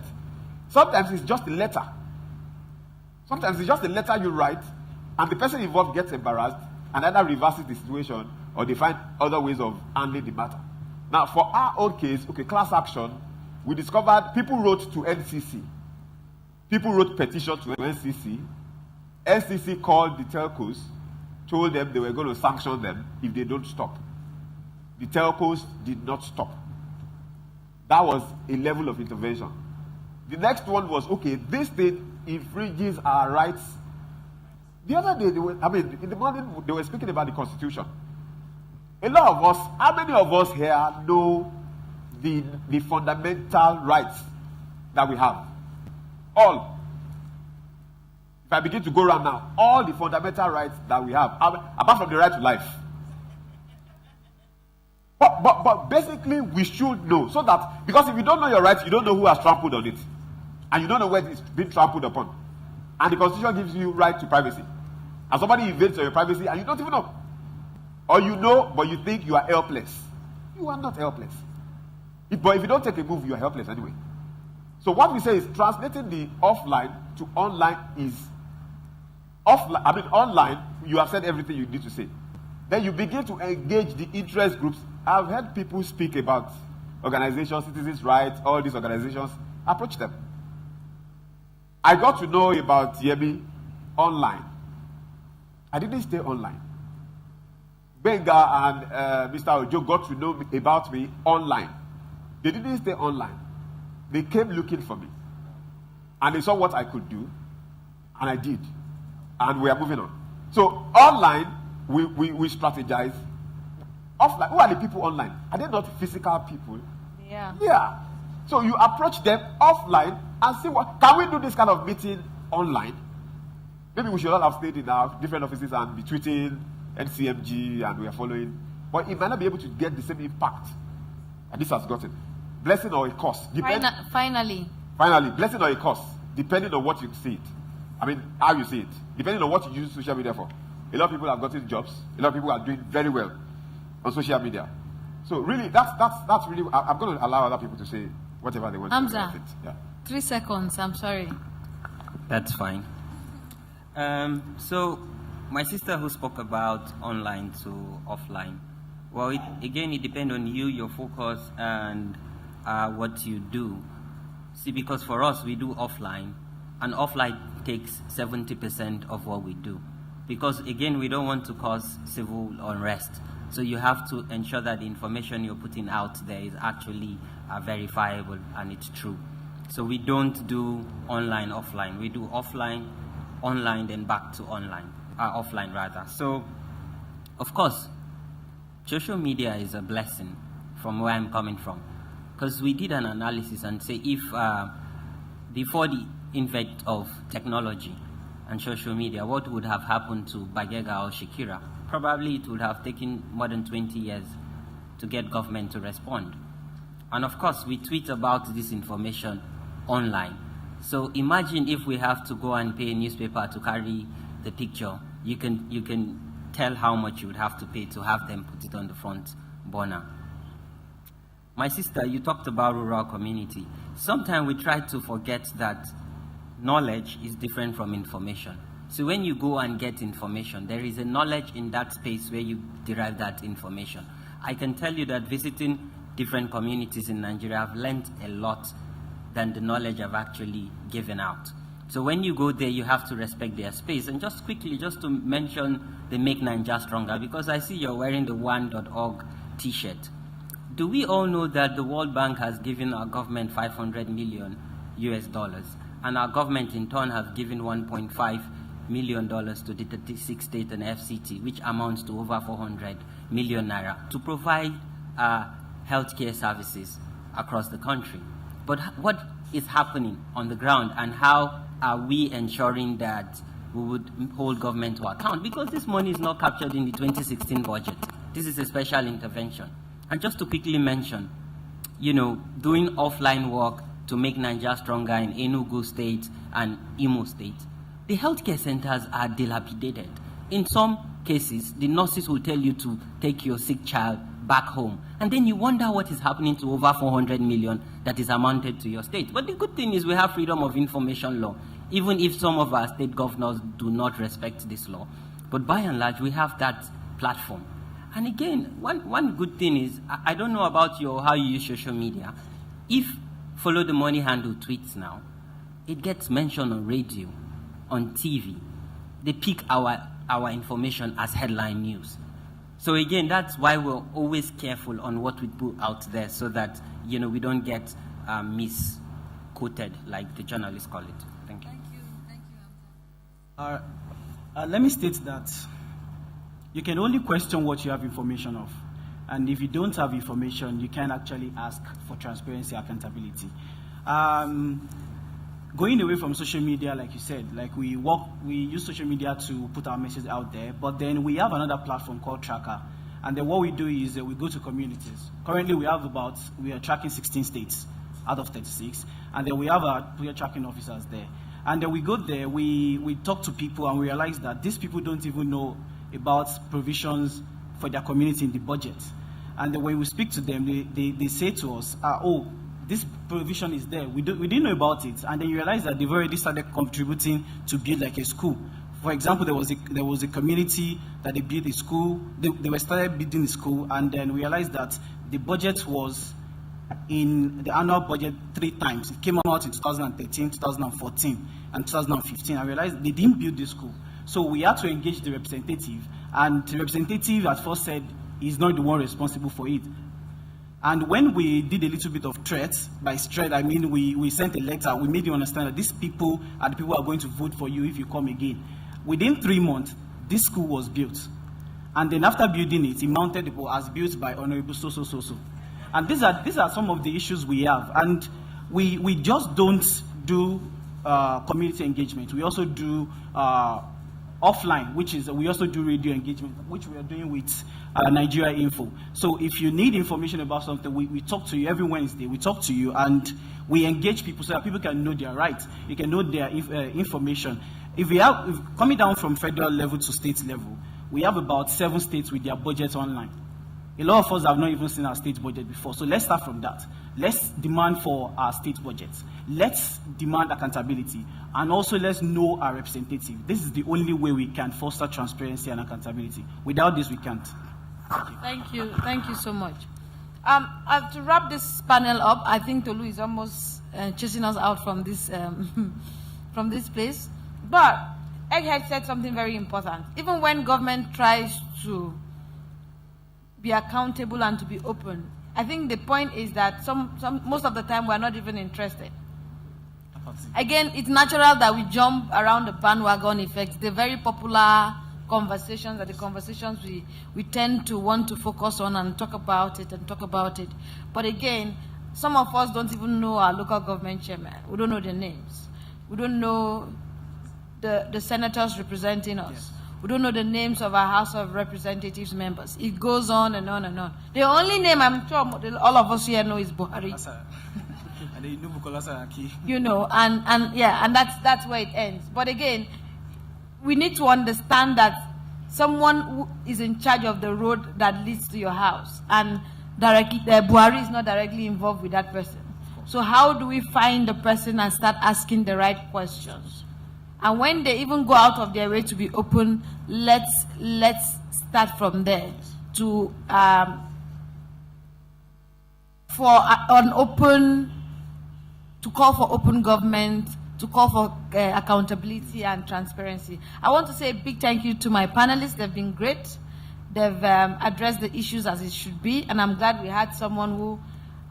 Sometimes it's just a letter. Sometimes it's just a letter you write, and the person involved gets embarrassed and either reverses the situation or they find other ways of handling the matter. Now, for our own case, class action, we discovered people wrote to NCC. People wrote petitions to NCC. NCC called the telcos, told them they were going to sanction them if they don't stop. The telcos did not stop. That was a level of intervention. The next one was, this thing infringes our rights. The other day, in the morning, they were speaking about the Constitution. A lot of us, how many of us here know the fundamental rights that we have? All. If I begin to go around now, all the fundamental rights that we have, apart from the right to life. But basically, we should know, so that, because if you don't know your rights, you don't know who has trampled on it. And you don't know where it's been trampled upon. And the Constitution gives you right to privacy. And somebody invades your privacy and you don't even know. Or you know, but you think you are helpless. You are not helpless. But if you don't take a move, you are helpless anyway. So what we say is, translating the offline to online is online, you have said everything you need to say. Then you begin to engage the interest groups. I've heard people speak about organizations, citizens' rights, all these organizations. Approach them. I got to know about Yemi online. I didn't stay online. Benga and Mr. Ojo got to know about me online. They didn't stay online. They came looking for me. And they saw what I could do. And I did. And we are moving on. So online, we strategize. Offline, who are the people online? Are they not physical people? Yeah. So you approach them offline and see what, can we do this kind of meeting online? Maybe we should all have stayed in our different offices and be tweeting NCMG and we are following. But it might not be able to get the same impact that this has gotten. Blessing or a curse. Finally, blessing or a curse, depending on what you see it. How you see it. Depending on what you use social media for. A lot of people have gotten jobs. A lot of people are doing very well on social media. So really, that's really, I'm going to allow other people to say whatever they want to say about it. Yeah. 3 seconds, I'm sorry. That's fine. So, my sister who spoke about online to offline, well, it depends on you, your focus, and what you do. See, because for us, we do offline, and offline takes 70% of what we do. Because, again, we don't want to cause civil unrest. So you have to ensure that the information you're putting out there is actually verifiable and it's true. So we don't do online, offline. We do offline, online, then back to online, offline rather. So, of course, social media is a blessing from where I'm coming from. Because we did an analysis and say if before the invent of technology and social media, what would have happened to Bagega or Shakira? Probably it would have taken more than 20 years to get government to respond. And of course, we tweet about this information online. So imagine if we have to go and pay a newspaper to carry the picture. You can tell how much you would have to pay to have them put it on the front burner. My sister, you talked about rural community. Sometimes we try to forget that knowledge is different from information. So when you go and get information, there is a knowledge in that space where you derive that information. I can tell you that visiting different communities in Nigeria, I've learned a lot than the knowledge I've actually given out. So when you go there, you have to respect their space. And just quickly, just to mention the Make Nigeria Stronger, because I see you're wearing the one.org t-shirt. Do we all know that the World Bank has given our government $500 million US, and our government in turn has given $1.5 million to the 36 states and FCT, which amounts to over 400 million naira, to provide healthcare services across the country? But what is happening on the ground and how are we ensuring that we would hold government to account? Because this money is not captured in the 2016 budget. This is a special intervention. And just to quickly mention, doing offline work to make Nigeria stronger in Enugu State and Imo State, the healthcare centers are dilapidated. In some cases, the nurses will tell you to take your sick child back home. And then you wonder what is happening to over 400 million that is amounted to your state. But the good thing is we have freedom of information law, even if some of our state governors do not respect this law. But by and large, we have that platform. And again, one good thing is, I don't know about how you use social media. If Follow the Money handle tweets now, it gets mentioned on radio, on TV. They pick our information as headline news. So again, that's why we're always careful on what we put out there so that, we don't get misquoted, like the journalists call it. Thank you. Thank you. Let me state that you can only question what you have information of. And if you don't have information, you can actually ask for transparency, accountability. Going away from social media, like you said, we use social media to put our message out there, but then we have another platform called Tracker. And then what we do is we go to communities. Currently, we are tracking 16 states out of 36, and then we have our player tracking officers there. And then we go there, we talk to people, and we realize that these people don't even know about provisions for their community in the budget. And then when we speak to them, they say to us, this provision is there. We didn't know about it. And then you realize that they've already started contributing to build like a school. For example, there was a community that they built a school. They started building a school, and then we realized that the budget was in the annual budget 3 times. It came out in 2013, 2014, and 2015. I realized they didn't build the school. So we had to engage the representative, and the representative at first said he's not the one responsible for it. And when we did a little bit of threats, by threat I mean we sent a letter, we made you understand that these people are the people who are going to vote for you if you come again. Within 3 months, this school was built. And then after building it, it mounted as built by Honorable so. And these are some of the issues we have. And we just don't do community engagement. We also do offline, which is we also do radio engagement, which we are doing with Nigeria Info. So if you need information about something, we talk to you every Wednesday. We talk to you and we engage people so that people can know their rights. You can know their information. If coming down from federal level to state level, we have about 7 states with their budgets online. A lot of us have not even seen our state budget before. So let's start from that. Let's demand for our state budgets. Let's demand accountability. And also let's know our representative. This is the only way we can foster transparency and accountability. Without this, we can't. Thank you. Thank you so much. To wrap this panel up, I think Tolu is almost chasing us out from this from this place. But Egghead said something very important. Even when government tries to be accountable and to be open, I think the point is that most of the time we're not even interested. Again, it's natural that we jump around the bandwagon effect. The very popular conversations are the conversations we tend to want to focus on and talk about it. But again, some of us don't even know our local government chairman. We don't know their names. We don't know the senators representing us. Yes. We don't know the names of our House of Representatives members. It goes on and on and on. The only name I'm sure all of us here know is Buhari. And that's where it ends. But again, we need to understand that someone who is in charge of the road that leads to your house, and Buhari is not directly involved with that person. So how do we find the person and start asking the right questions? And when they even go out of their way to be open, let's start from there to call for open government, to call for accountability and transparency. I want to say a big thank you to my panelists. They've been great. They've addressed the issues as it should be, and I'm glad we had someone who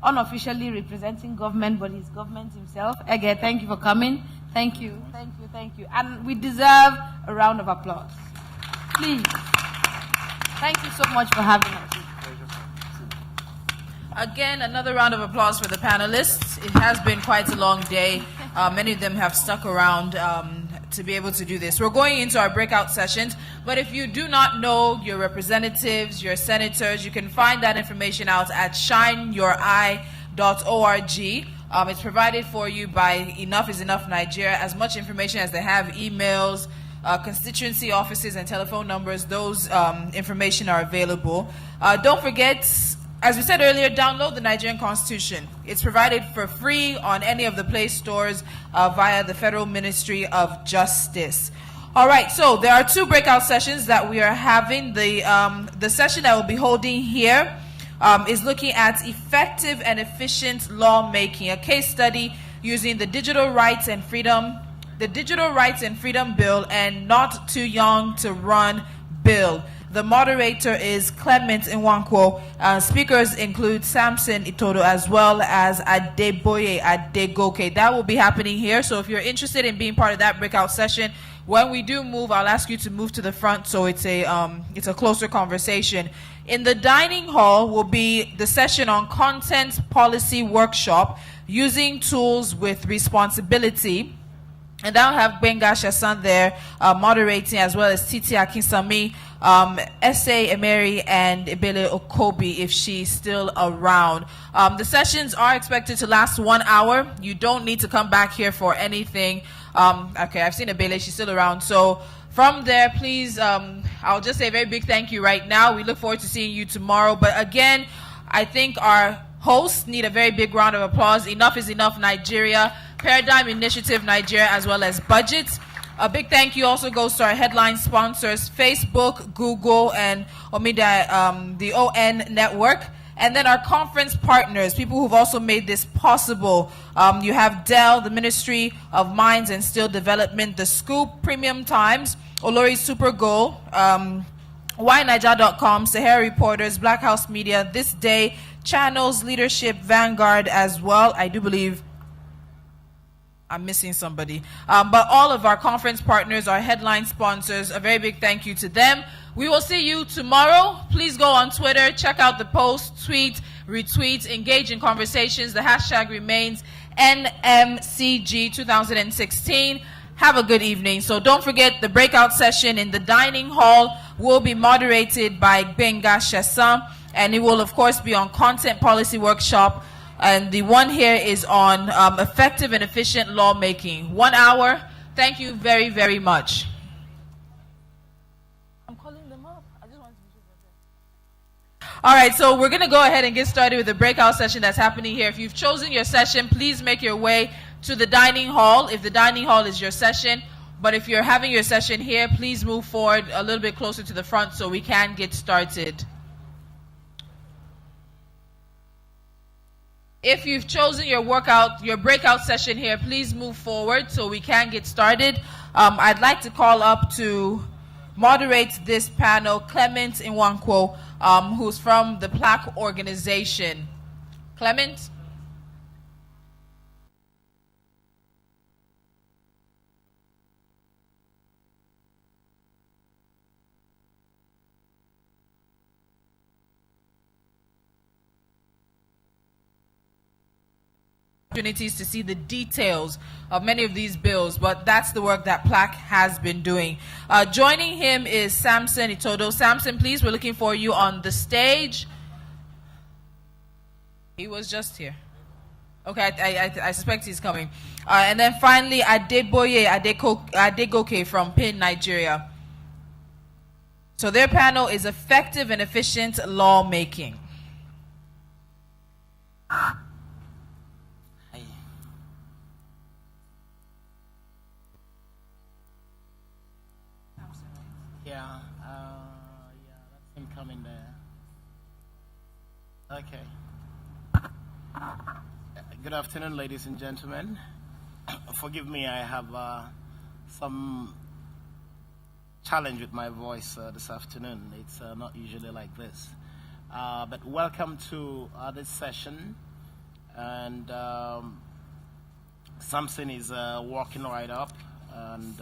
unofficially representing government, but he's government himself. Again, thank you for coming. Thank you. And we deserve a round of applause. Please. Thank you so much for having us. Again, another round of applause for the panelists. It has been quite a long day. Many of them have stuck around to be able to do this. We're going into our breakout sessions, but if you do not know your representatives, your senators, you can find that information out at shineyoureye.org. It's provided for you by Enough is Enough Nigeria. As much information as they have, emails, constituency offices, and telephone numbers, those information are available. Don't forget, as we said earlier, download the Nigerian Constitution. It's provided for free on any of the Play stores via the Federal Ministry of Justice. All right, so there are two breakout sessions that we are having. The session that we'll be holding here is looking at effective and efficient lawmaking, a case study using the Digital Rights and Freedom Bill and Not Too Young to Run Bill. The moderator is Clement Nwankwo. Speakers include Samson Itodo as well as Adeboye Adegoke. That will be happening here. So if you're interested in being part of that breakout session, when we do move, I'll ask you to move to the front so it's a closer conversation. In the dining hall will be the session on Content Policy Workshop, using tools with responsibility. And I'll have Benga Shasan there moderating, as well as Titi Akinsami, S.A. Emery, and Ebele Okobi if she's still around. The sessions are expected to last 1 hour. You don't need to come back here for anything. Okay, I've seen Ebele, she's still around. So from there, please, I'll just say a very big thank you right now. We look forward to seeing you tomorrow. But again, I think our hosts need a very big round of applause. Enough is Enough Nigeria, Paradigm Initiative Nigeria, as well as Budget. A big thank you also goes to our headline sponsors, Facebook, Google, and Omida, the ON Network. And then our conference partners, people who've also made this possible. You have Dell, the Ministry of Mines and Steel Development, The Scoop, Premium Times, Olori Super Goal, YNiger.com, Sahara Reporters, Black House Media, This Day, Channels, Leadership, Vanguard as well. I do believe I'm missing somebody. But all of our conference partners, our headline sponsors, a very big thank you to them. We will see you tomorrow. Please go on Twitter, check out the post, tweet, retweet, engage in conversations. The hashtag remains NMCG2016. Have a good evening. So don't forget, the breakout session in the dining hall will be moderated by Benga Shasan, and it will of course be on Content Policy Workshop. And the one here is on effective and efficient lawmaking. 1 hour. Thank you very, very much. I'm calling them up. I just wanted to be sure. All right, so we're going to go ahead and get started with the breakout session that's happening here. If you've chosen your session, please make your way to the dining hall, if the dining hall is your session. But if you're having your session here, please move forward a little bit closer to the front so we can get started. If you've chosen your breakout session here, please move forward so we can get started. I'd like to call up to moderate this panel Clement Nwankwo, who's from the Plaque organization. Clement? Opportunities to see the details of many of these bills, but that's the work that Plaque has been doing. Joining him is Samson Itodo. Samson, please, we're looking for you on the stage. He was just here. Okay, I suspect he's coming. And then finally, Adeboye Adegoke from PIN Nigeria. So their panel is effective and efficient lawmaking. That's him coming there. Okay. Good afternoon, ladies and gentlemen. Forgive me, I have some challenge with my voice this afternoon. It's not usually like this. But welcome to this session. And Samson is walking right up and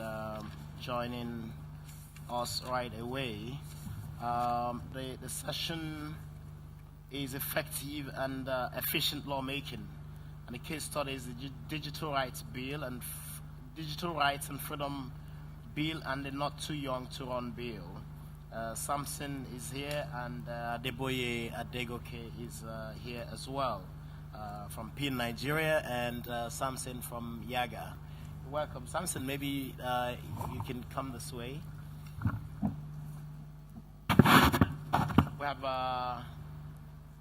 joining us right away. The session is effective and efficient lawmaking, and the case study is the Digital Rights Bill and Digital Rights and Freedom Bill and the Not Too Young to Run Bill. Samson is here, and Adeboye Adegoke is here as well, from PIN Nigeria, and Samson from Yaga. Welcome. Samson, maybe you can come this way.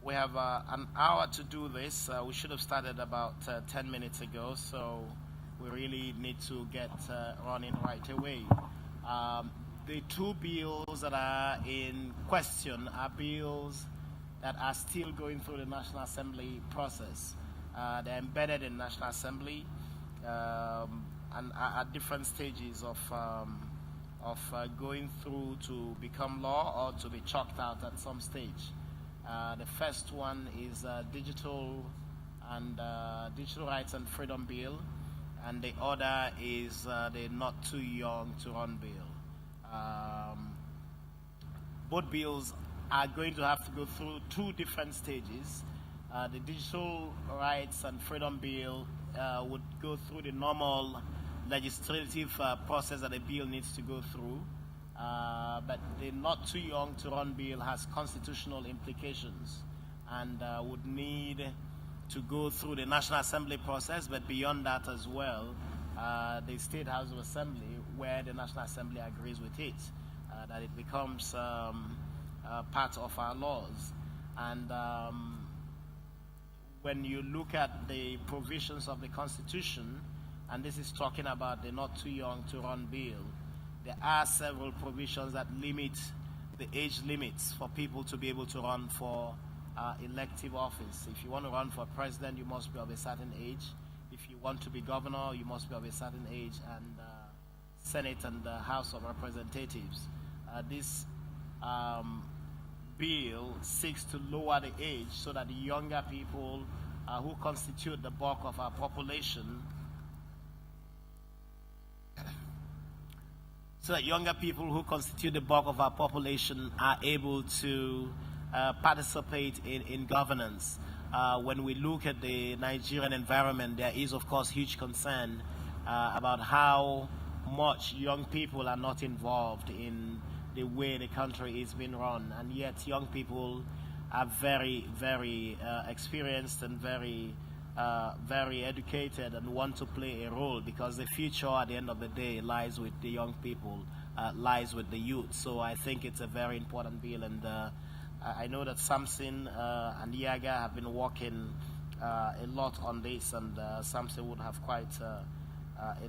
We have an hour to do this. We should have started about 10 minutes ago, so we really need to get running right away. The two bills that are in question are bills that are still going through the National Assembly process. They're embedded in National Assembly and are at different stages of going through to become law or to be chalked out at some stage. The first one is Digital Rights and Freedom Bill, and the other is the Not Too Young to Run Bill. Both bills are going to have to go through two different stages. The Digital Rights and Freedom Bill would go through the normal legislative process that a bill needs to go through, but the Not Too Young to Run Bill has constitutional implications and would need to go through the National Assembly process, but beyond that as well, the State House of Assembly, where the National Assembly agrees with it, that it becomes part of our laws. And when you look at the provisions of the Constitution, and this is talking about the Not Too Young to Run Bill, there are several provisions that limit the age limits for people to be able to run for elective office. If you want to run for president, you must be of a certain age. If you want to be governor, you must be of a certain age, and Senate and the House of Representatives. This bill seeks to lower the age so that the younger people who constitute the bulk of our population, are able to participate in governance. When we look at the Nigerian environment, there is, of course, huge concern about how much young people are not involved in the way the country is being run, and yet young people are very, very experienced and very, very educated and want to play a role, because the future at the end of the day lies with the young people, lies with the youth. So I think it's a very important bill, and I know that Samson and Yaga have been working a lot on this, and Samson would have quite a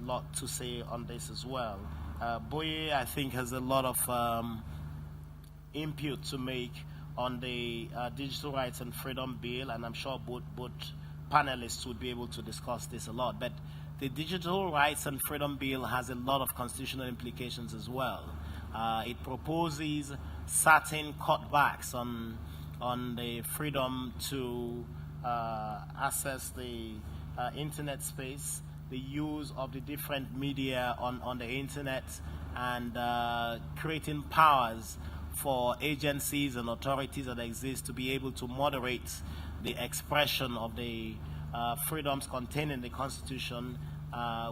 lot to say on this as well. Boye, I think, has a lot of input to make on the Digital Rights and Freedom Bill, and I'm sure both panelists would be able to discuss this a lot. But the Digital Rights and Freedom Bill has a lot of constitutional implications as well. It proposes certain cutbacks on the freedom to access the internet space, the use of the different media on the internet, and creating powers for agencies and authorities that exist to be able to moderate the expression of the freedoms contained in the Constitution,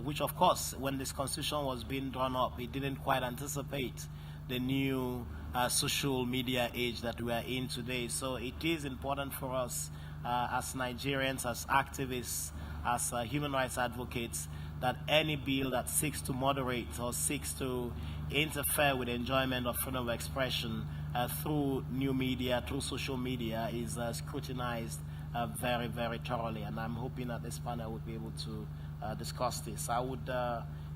which, of course, when this Constitution was being drawn up, it didn't quite anticipate the new social media age that we are in today. So it is important for us as Nigerians, as activists, as human rights advocates, that any bill that seeks to moderate or seeks to interfere with the enjoyment of freedom of expression through new media, through social media, is scrutinized very, very thoroughly. And I'm hoping that this panel would be able to discuss this. I would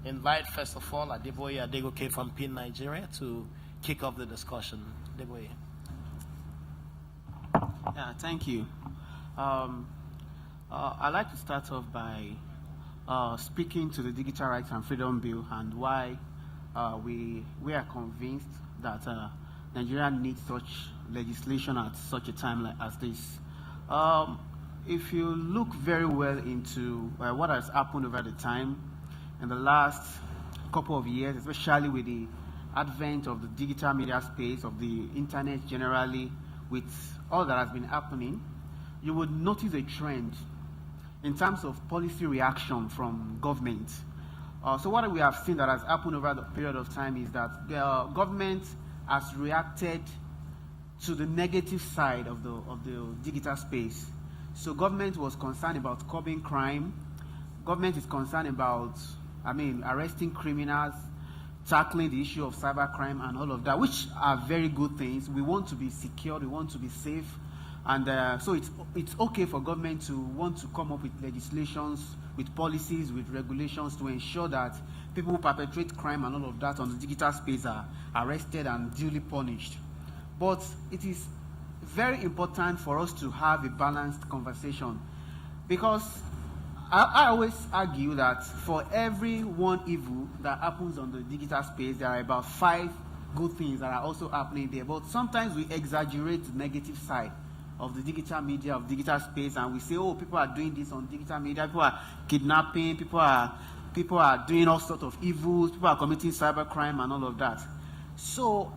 invite, first of all, Adeboye Adegoke from PIN Nigeria to kick off the discussion. Adeboye. Yeah, thank you. I'd like to start off by speaking to the Digital Rights and Freedom Bill and why we are convinced that Nigeria needs such legislation at such a time as this. If you look very well into what has happened over the time in the last couple of years, especially with the advent of the digital media space, of the internet generally, with all that has been happening, you would notice a trend in terms of policy reaction from government. So what we have seen that has happened over the period of time is that the government has reacted to the negative side of the digital space. So government was concerned about curbing crime. Government is concerned about, arresting criminals, tackling the issue of cybercrime and all of that, which are very good things. We want to be secure, we want to be safe. And so it's okay for government to want to come up with legislations, with policies, with regulations to ensure that people who perpetrate crime and all of that on the digital space are arrested and duly punished. But it is very important for us to have a balanced conversation, because I always argue that for every one evil that happens on the digital space, there are about 5 good things that are also happening there. But sometimes we exaggerate the negative side of the digital media, of digital space, and we say, oh, people are doing this on digital media, people are kidnapping, people are doing all sorts of evils, people are committing cybercrime and all of that. So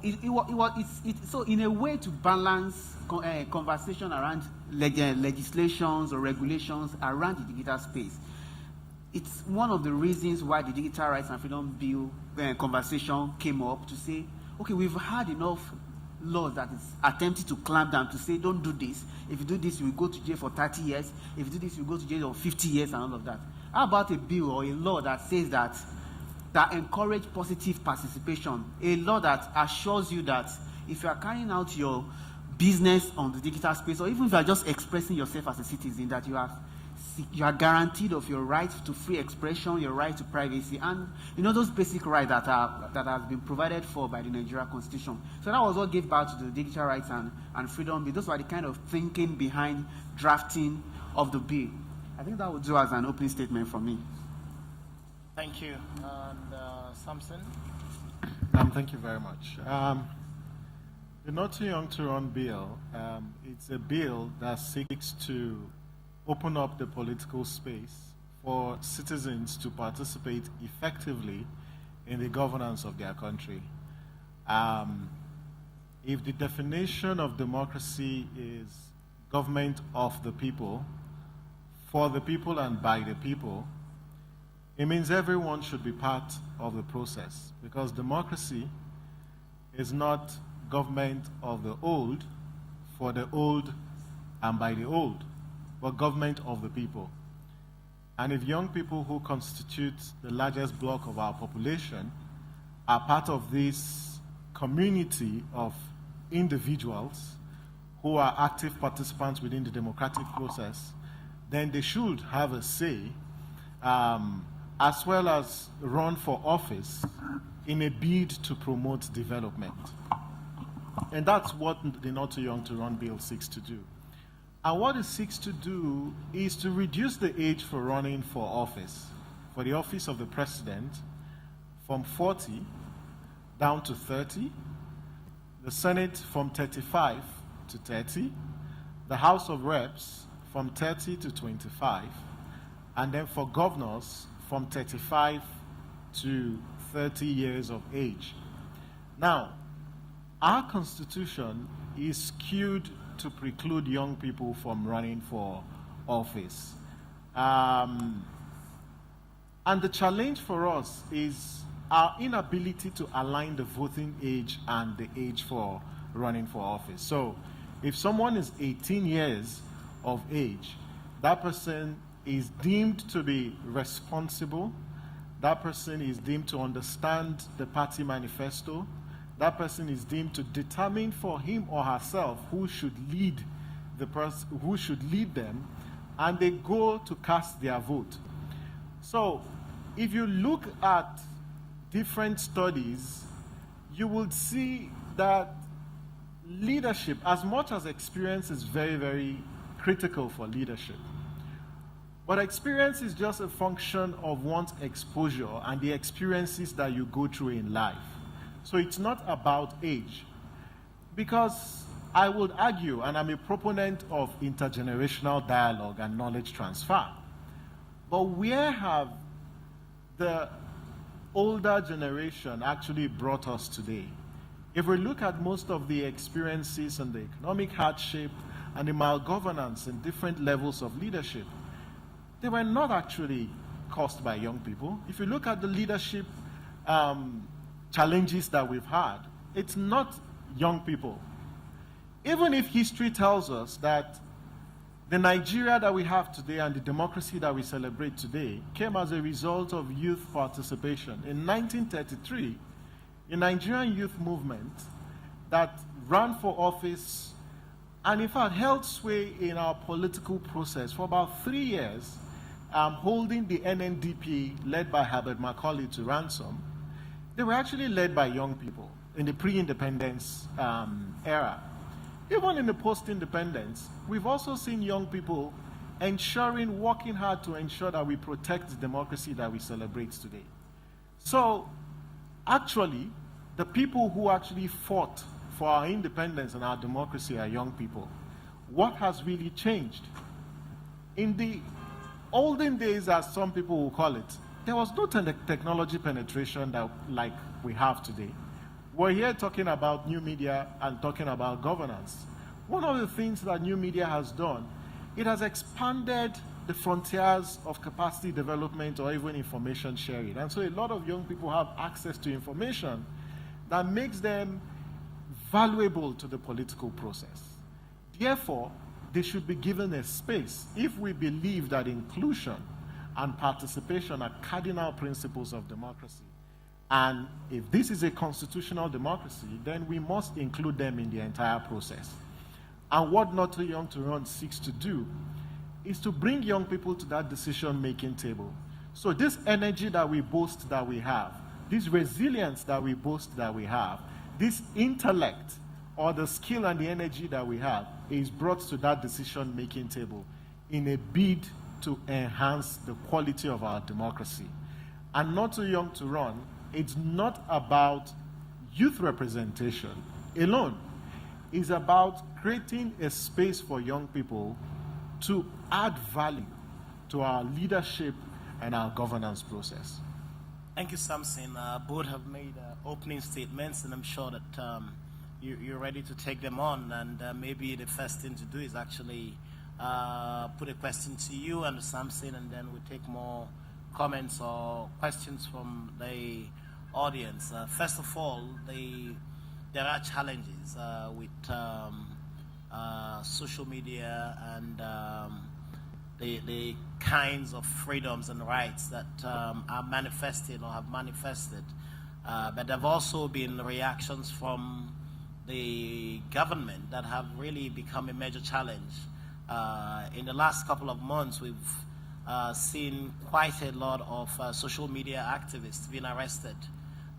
so in a way to balance conversation around legislations or regulations around the digital space, it's one of the reasons why the Digital Rights and Freedom Bill conversation came up, to say, okay, we've had enough laws that is attempting to clamp down, to say, don't do this. If you do this, you will go to jail for 30 years. If you do this, you will go to jail for 50 years and all of that. How about a bill or a law that says that encourage positive participation, a law that assures you that if you are carrying out your business on the digital space, or even if you are just expressing yourself as a citizen, that you are guaranteed of your right to free expression, your right to privacy, and those basic rights that have been provided for by the Nigerian Constitution. So that was what gave birth to the Digital Rights and Freedom Bill. Those were the kind of thinking behind drafting of the bill. I think that would do as an opening statement from me. Thank you. And Samson? Thank you very much. The Not Too Young to Run bill, it's a bill that seeks to open up the political space for citizens to participate effectively in the governance of their country. If the definition of democracy is government of the people, for the people and by the people, it means everyone should be part of the process, because democracy is not government of the old, for the old and by the old, but government of the people. And if young people who constitute the largest block of our population are part of this community of individuals who are active participants within the democratic process, then they should have a say, as well as run for office in a bid to promote development. And that's what the Not Too Young to Run bill seeks to do. And what it seeks to do is to reduce the age for running for office, for the office of the president, from 40 down to 30, the Senate from 35 to 30, the House of Reps from 30 to 25, and then for governors from 35 to 30 years of age. Now, our Constitution is skewed to preclude young people from running for office. And the challenge for us is our inability to align the voting age and the age for running for office. So if someone is 18 years of age, that person is deemed to be responsible, that person is deemed to understand the party manifesto, that person is deemed to determine for him or herself who should lead who should lead them, and they go to cast their vote. So if you look at different studies, you will see that leadership, as much as experience is very, very critical for leadership, but experience is just a function of one's exposure and the experiences that you go through in life. So it's not about age. Because I would argue, and I'm a proponent of intergenerational dialogue and knowledge transfer, but where have the older generation actually brought us today? If we look at most of the experiences and the economic hardship and the malgovernance and different levels of leadership, they were not actually caused by young people. If you look at the leadership challenges that we've had, it's not young people. Even if history tells us that the Nigeria that we have today and the democracy that we celebrate today came as a result of youth participation. In 1933, a Nigerian youth movement that ran for office and in fact held sway in our political process for about 3 years, holding the NNDP led by Herbert Macaulay to ransom. They were actually led by young people in the pre-independence era. Even in the post-independence, we've also seen young people working hard to ensure that we protect the democracy that we celebrate today. So, actually, the people who actually fought for our independence and our democracy are young people. What has really changed? In the olden days, as some people will call it, there was no technology penetration like we have today. We're here talking about new media and talking about governance. One of the things that new media has done, it has expanded the frontiers of capacity development or even information sharing. And so a lot of young people have access to information that makes them valuable to the political process. Therefore, they should be given a space if we believe that inclusion and participation are cardinal principles of democracy. And if this is a constitutional democracy, then we must include them in the entire process. And what Not Too Young to Run seeks to do is to bring young people to that decision-making table. So this energy that we boast that we have, this resilience that we boast that we have, this intellect or the skill and the energy that we have is brought to that decision-making table in a bid to enhance the quality of our democracy. And Not Too Young to Run, it's not about youth representation alone. It's about creating a space for young people to add value to our leadership and our governance process. Thank you, Samson. Both have made opening statements, and I'm sure that you're ready to take them on. And maybe the first thing to do is actually put a question to you and Samson, and then we'll take more comments or questions from the audience. First of all, there are challenges with social media and the kinds of freedoms and rights that are manifested or have manifested. But there have also been reactions from the government that have really become a major challenge. In the last couple of months, we've seen quite a lot of social media activists being arrested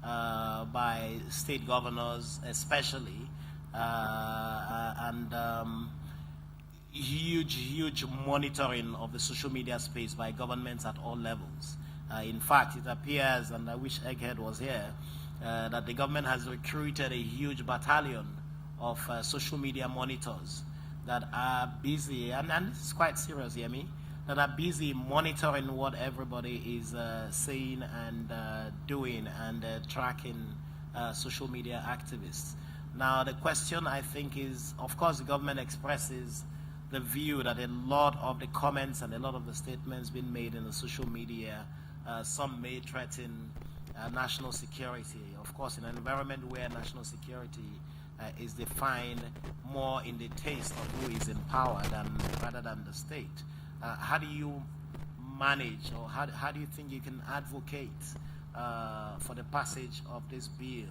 by state governors especially, and huge monitoring of the social media space by governments at all levels. In fact, it appears, and I wish Egghead was here, that the government has recruited a huge battalion of social media monitors that are busy, and this is quite serious, Yemi, that are busy monitoring what everybody is saying and doing and tracking social media activists. Now, the question, I think, is, of course, the government expresses the view that a lot of the comments and a lot of the statements being made in the social media, some may threaten national security. Of course, in an environment where national security is defined more in the taste of who is in power rather than the state. How do you manage, or how do you think you can advocate for the passage of this bill,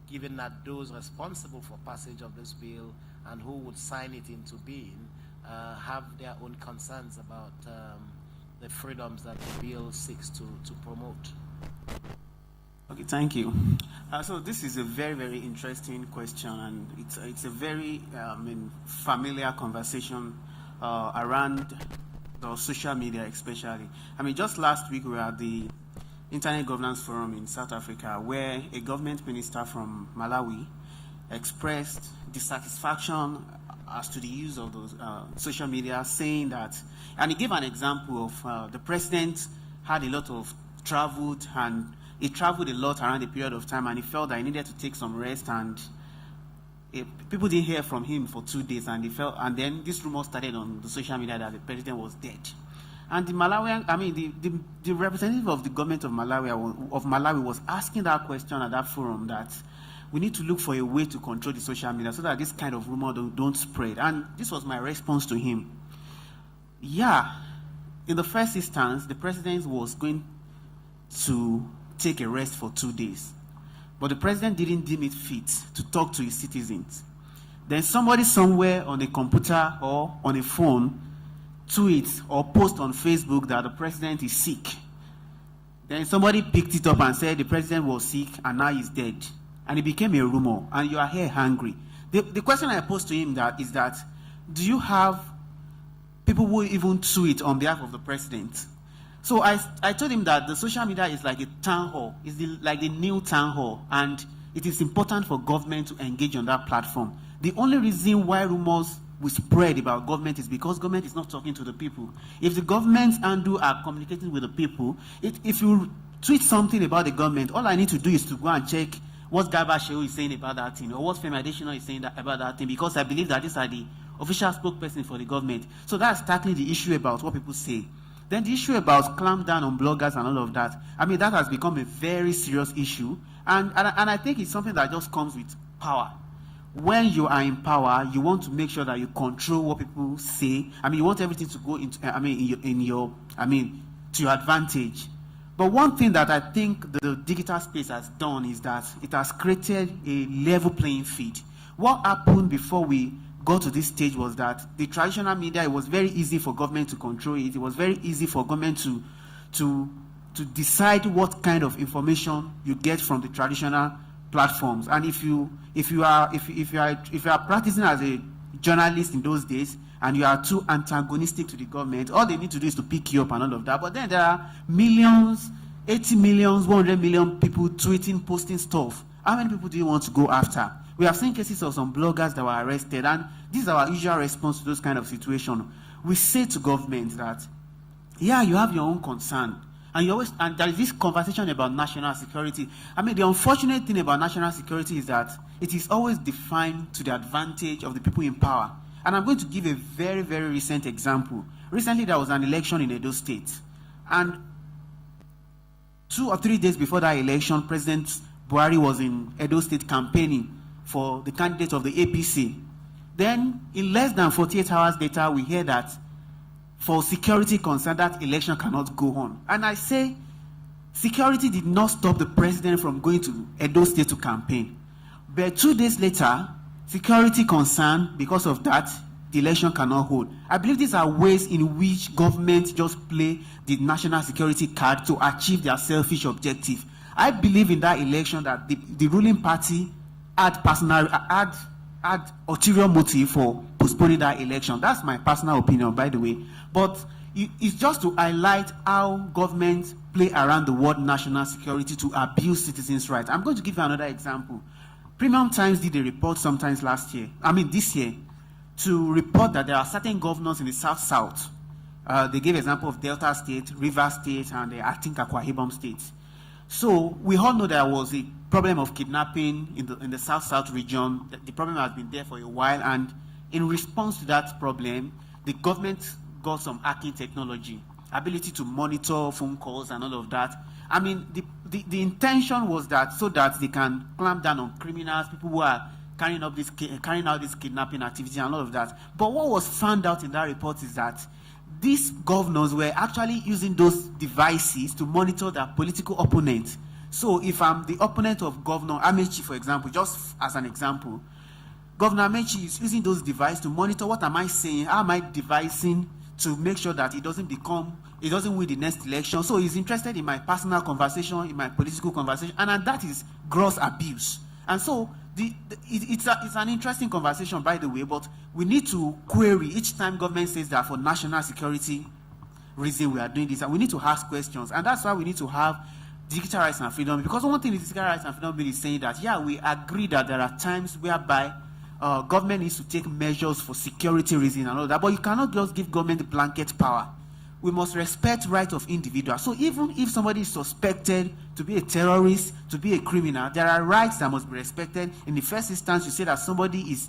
given that those responsible for passage of this bill and who would sign it into being have their own concerns about the freedoms that the bill seeks to promote? Okay, thank you. So this is a very, very interesting question, and it's a very familiar conversation around the social media especially. I mean, just last week we were at the Internet Governance Forum in South Africa, where a government minister from Malawi expressed dissatisfaction as to the use of those social media, saying that, and he gave an example of the president had a lot of traveled, and he traveled a lot around a period of time, and he felt that he needed to take some rest, and people didn't hear from him for 2 days, and he felt, and then this rumor started on the social media that the president was dead. And the Malawian, I mean, the representative of the government of Malawi was asking that question at that forum, that we need to look for a way to control the social media so that this kind of rumor don't spread. And this was my response to him. Yeah, in the first instance, the president was going to take a rest for 2 days. But the president didn't deem it fit to talk to his citizens. Then somebody somewhere on a computer or on a phone tweet or post on Facebook that the president is sick. Then somebody picked it up and said the president was sick and now he's dead. And it became a rumor, and you are here hungry. The question I posed to him is that, do you have people who even tweet on behalf of the president? So I told him that the social media is like a town hall. It's like the new town hall, and it is important for government to engage on that platform. The only reason why rumors will spread about government is because government is not talking to the people. If the government and are communicating with the people, if you tweet something about the government, all I need to do is to go and check what Garba Shehu is saying about that thing, or what Femi Adesina is saying about that thing, because I believe that these are the official spokesperson for the government. So that's tackling the issue about what people say. Then the issue about clamp down on bloggers and all of that, I mean, that has become a very serious issue. And I think it's something that just comes with power. When you are in power, you want to make sure that you control what people say. I mean, you want everything to go into, to your advantage. But one thing that I think the digital space has done is that it has created a level playing field. What happened before we got to this stage was that the traditional media, it was very easy for government to control it. It was very easy for government to decide what kind of information you get from the traditional platforms. And if you are practicing as a journalist in those days, and you are too antagonistic to the government, all they need to do is to pick you up and all of that. But then there are millions, 80 millions, 100 million people tweeting, posting stuff. How many people do you want to go after? We have seen cases of some bloggers that were arrested, and this is our usual response to those kind of situations. We say to government that, yeah, you have your own concern, and there is this conversation about national security. I mean, the unfortunate thing about national security is that it is always defined to the advantage of the people in power. And I'm going to give a very, very recent example. Recently, there was an election in Edo State. And 2 or 3 days before that election, President Buhari was in Edo State campaigning for the candidate of the APC. Then, in less than 48 hours later, we hear that for security concern, that election cannot go on. And I say, security did not stop the president from going to Edo State to campaign. But 2 days later, security concern, because of that, the election cannot hold. I believe these are ways in which government just play the national security card to achieve their selfish objective. I believe in that election that the ruling party had ulterior motive for postponing that election. That's my personal opinion, by the way. But it's just to highlight how governments play around the word national security to abuse citizens' rights. I'm going to give you another example. Premium Times did a report sometimes this year, to report that there are certain governors in the South. They gave example of Delta State, Rivers State, and I think Akwa Ibom State. So we all know there was a problem of kidnapping in the South region. The problem has been there for a while, and in response to that problem, the government got some hacking technology, ability to monitor phone calls and all of that. I mean, the intention was that so that they can clamp down on criminals, people who are carrying out this kidnapping activity and all of that. But what was found out in that report is that these governors were actually using those devices to monitor their political opponents. So if I'm the opponent of Governor Amechi, for example, just as an example, Governor Amechi is using those devices to monitor what am I saying, how am I devising to make sure that it doesn't win the next election. So he's interested in my personal conversation, in my political conversation, and that is gross abuse. And so it's an interesting conversation, by the way, but we need to query each time government says that for national security reason we are doing this, and we need to ask questions. And that's why we need to have digital rights and freedom, because one thing the digital rights and freedom bill is saying that, yeah, we agree that there are times whereby government needs to take measures for security reasons and all that, but you cannot just give government the blanket power. We must respect rights of individuals. So even if somebody is suspected to be a terrorist, to be a criminal, there are rights that must be respected. In the first instance, you say that somebody is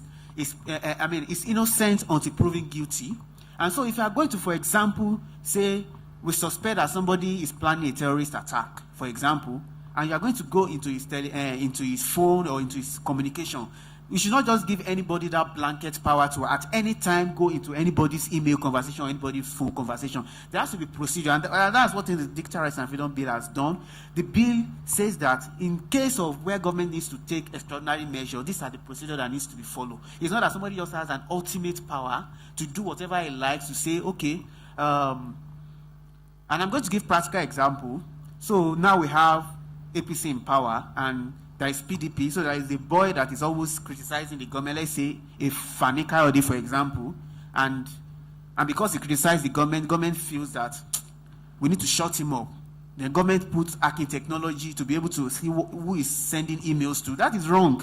innocent until proven guilty. And so if you are going to, for example, say we suspect that somebody is planning a terrorist attack, for example, and you are going to go into his phone or into his communication, you should not just give anybody that blanket power to at any time go into anybody's email conversation or anybody's phone conversation. There has to be procedure, and that's what the Digital Rights and Freedom Bill has done. The bill says that in case of where government needs to take extraordinary measures, these are the procedure that needs to be followed. It's not that somebody just has an ultimate power to do whatever he likes, to say, okay, and I'm going to give practical example. So now we have APC in power, and there is PDP, so there is a boy that is always criticizing the government, let's say a Fani Kayode, for example, and because he criticized the government feels that we need to shut him up. The government puts hacking technology to be able to see who is sending emails to. That is wrong.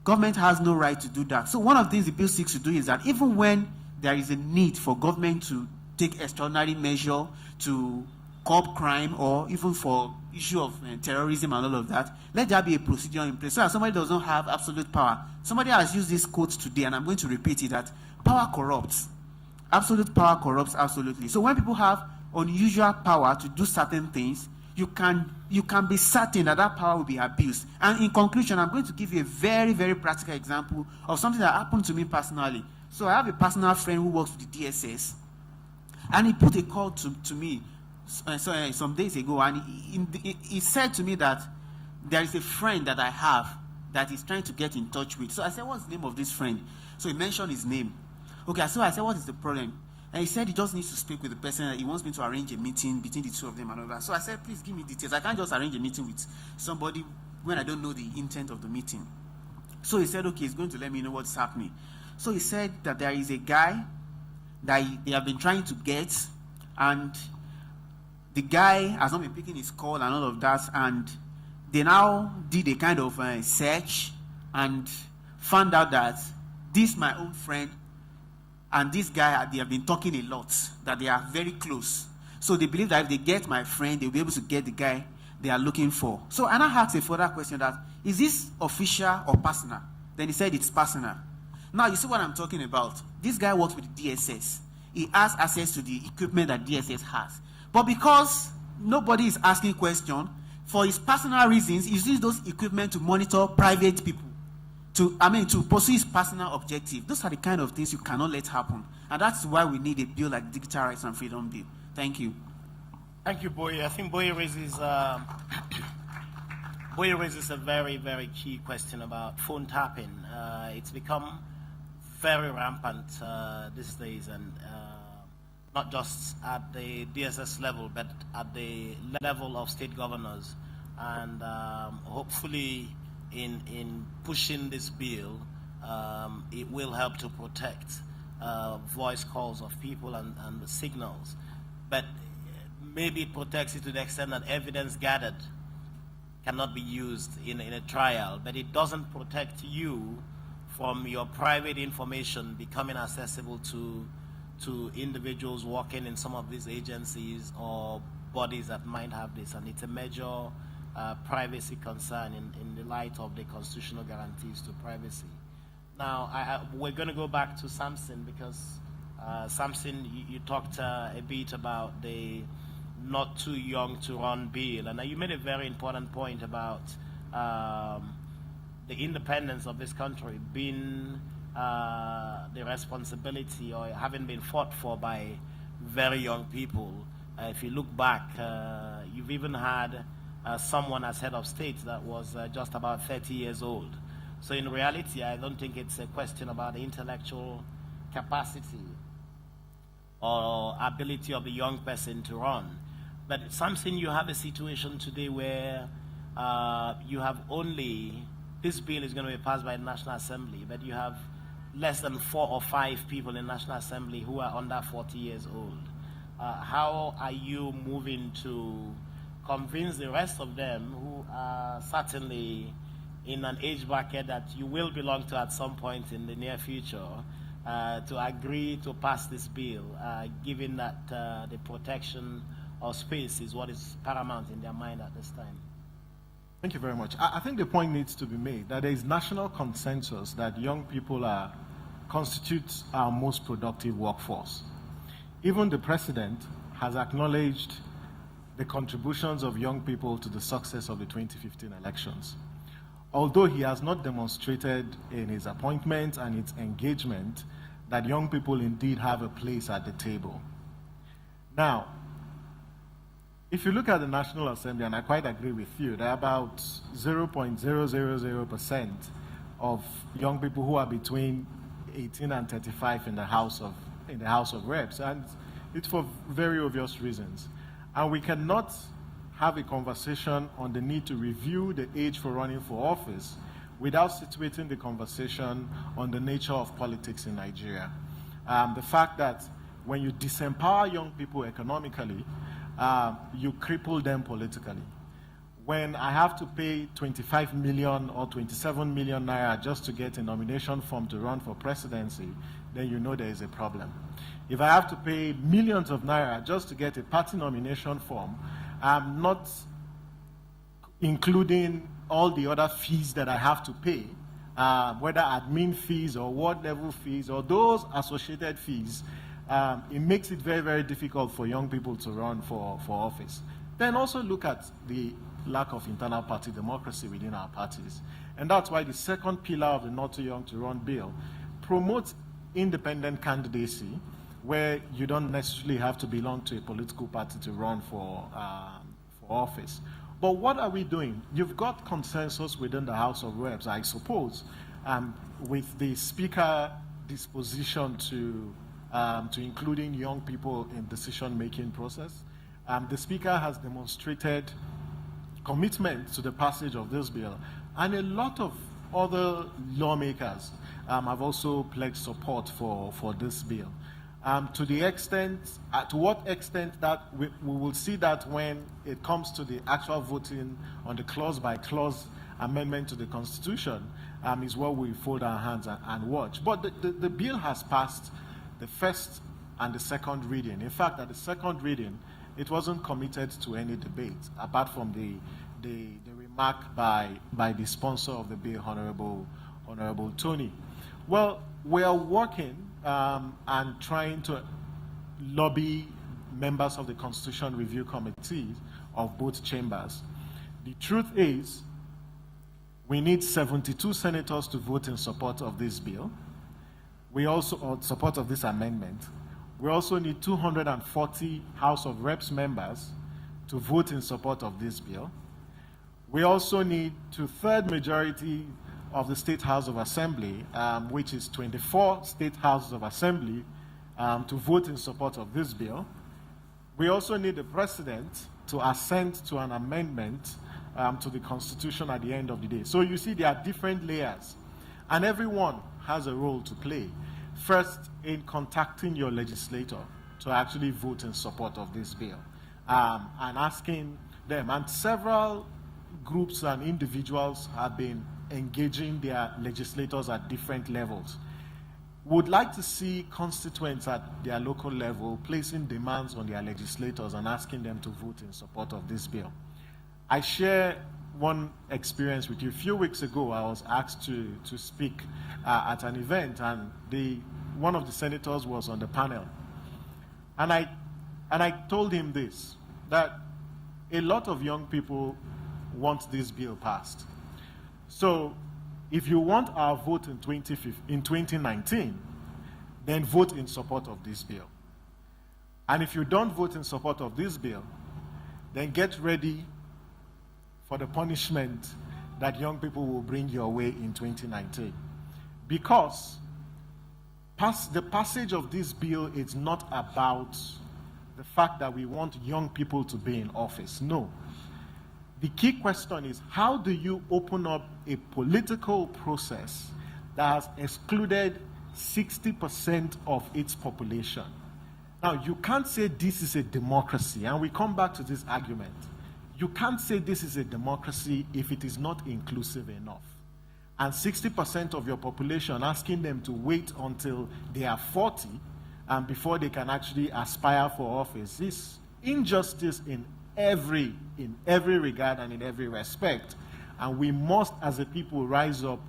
Government has no right to do that. So one of the things the bill seeks to do is that even when there is a need for government to take extraordinary measure to curb crime or even for issue of terrorism and all of that, let there be a procedure in place so that somebody does not have absolute power. Somebody has used this quote today, and I'm going to repeat it, that power corrupts. Absolute power corrupts absolutely. So when people have unusual power to do certain things, you can be certain that that power will be abused. And in conclusion, I'm going to give you a very, very practical example of something that happened to me personally. So I have a personal friend who works with the DSS, and he put a call to me some days ago, and he said to me that there is a friend that I have that he's trying to get in touch with. So I said, what's the name of this friend? So he mentioned his name. Okay, so I said, what is the problem? And he said he just needs to speak with the person. He wants me to arrange a meeting between the two of them and all that. So I said, please give me details. I can't just arrange a meeting with somebody when I don't know the intent of the meeting. So he said, okay, he's going to let me know what's happening. So he said that there is a guy that they have been trying to get, and the guy has not been picking his call and all of that, and they now did a kind of search and found out that this, my own friend, and this guy, they have been talking a lot, that they are very close. So they believe that if they get my friend, they'll be able to get the guy they are looking for. So Anna asked a further question, that, is this official or personal? Then he said it's personal. Now, you see what I'm talking about. This guy works with the DSS. He has access to the equipment that DSS has. But because nobody is asking questions, for his personal reasons, he uses those equipment to monitor private people, to pursue his personal objective. Those are the kind of things you cannot let happen. And that's why we need a bill like the Digital Rights and Freedom Bill. Thank you. Thank you, Boye. I think Boye raises a very, very key question about phone tapping. It's become very rampant these days, and not just at the DSS level, but at the level of state governors. And hopefully in pushing this bill, it will help to protect voice calls of people and the signals. But maybe it protects it to the extent that evidence gathered cannot be used in a trial, but it doesn't protect you from your private information becoming accessible to individuals working in some of these agencies or bodies that might have this. And it's a major privacy concern in the light of the constitutional guarantees to privacy. Now, we're going to go back to Samson, because Samson, you talked a bit about the not too young to run bill, and you made a very important point about the independence of this country being the responsibility or having been fought for by very young people. If you look back, you've even had someone as head of state that was just about 30 years old. So in reality, I don't think it's a question about the intellectual capacity or ability of the young person to run. But Samson, you have a situation today where you have only, this bill is going to be passed by the National Assembly, but you have less than 4 or 5 people in the National Assembly who are under 40 years old. How are you moving to convince the rest of them who are certainly in an age bracket that you will belong to at some point in the near future, to agree to pass this bill, given that the protection of space is what is paramount in their mind at this time? Thank you very much. I think the point needs to be made that there is national consensus that young people constitute our most productive workforce. even the president has acknowledged the contributions of young people to the success of the 2015 elections. Although he has not demonstrated in his appointment and its engagement that young people indeed have a place at the table. Now, if you look at the National Assembly, and I quite agree with you, there are about 0.000% of young people who are between 18 and 35 in the House of Reps, and it's for very obvious reasons. And we cannot have a conversation on the need to review the age for running for office without situating the conversation on the nature of politics in Nigeria. The fact that when you disempower young people economically, you cripple them politically. When I have to pay 25 million or 27 million naira just to get a nomination form to run for presidency, then you know there is a problem. If I have to pay millions of naira just to get a party nomination form, I'm not including all the other fees that I have to pay, whether admin fees or ward level fees or those associated fees. It makes it very, very difficult for young people to run for office. Then also look at the lack of internal party democracy within our parties. And that's why the second pillar of the Not Too Young to Run bill promotes independent candidacy, where you don't necessarily have to belong to a political party to run for office. But what are we doing? You've got consensus within the House of Reps, I suppose, with the Speaker disposition to including young people in decision-making process. The Speaker has demonstrated commitment to the passage of this bill, and a lot of other lawmakers have also pledged support for this bill. To what extent that we will see that when it comes to the actual voting on the clause-by-clause amendment to the Constitution, is what we fold our hands and watch. But the bill has passed the first and the second reading. In fact, at the second reading, it wasn't committed to any debate, apart from the remark by the sponsor of the bill, Honorable Tony. Well, we are working and trying to lobby members of the Constitution Review Committee of both chambers. The truth is, we need 72 senators to vote in support of this bill. We also support of this amendment. We also need 240 House of Reps members to vote in support of this bill. We also need 2/3 majority of the State House of Assembly, which is 24 State Houses of Assembly, to vote in support of this bill. We also need the President to assent to an amendment to the Constitution at the end of the day. So you see, there are different layers, and everyone has a role to play. First, in contacting your legislator to actually vote in support of this bill, and asking them. And several groups and individuals have been engaging their legislators at different levels. Would like to see constituents at their local level placing demands on their legislators and asking them to vote in support of this bill. I share one experience with you. A few weeks ago, I was asked to speak at an event, and one of the senators was on the panel. And I told him this, that a lot of young people want this bill passed. So if you want our vote in 2019, then vote in support of this bill. And if you don't vote in support of this bill, then get ready for the punishment that young people will bring your way in 2019. Because the passage of this bill is not about the fact that we want young people to be in office. No. The key question is, how do you open up a political process that has excluded 60% of its population? Now, you can't say this is a democracy, and we come back to this argument. You can't say this is a democracy if it is not inclusive enough. And 60% of your population, asking them to wait until they are 40 before they can actually aspire for office, is injustice in every regard and in every respect. And we must, as a people, rise up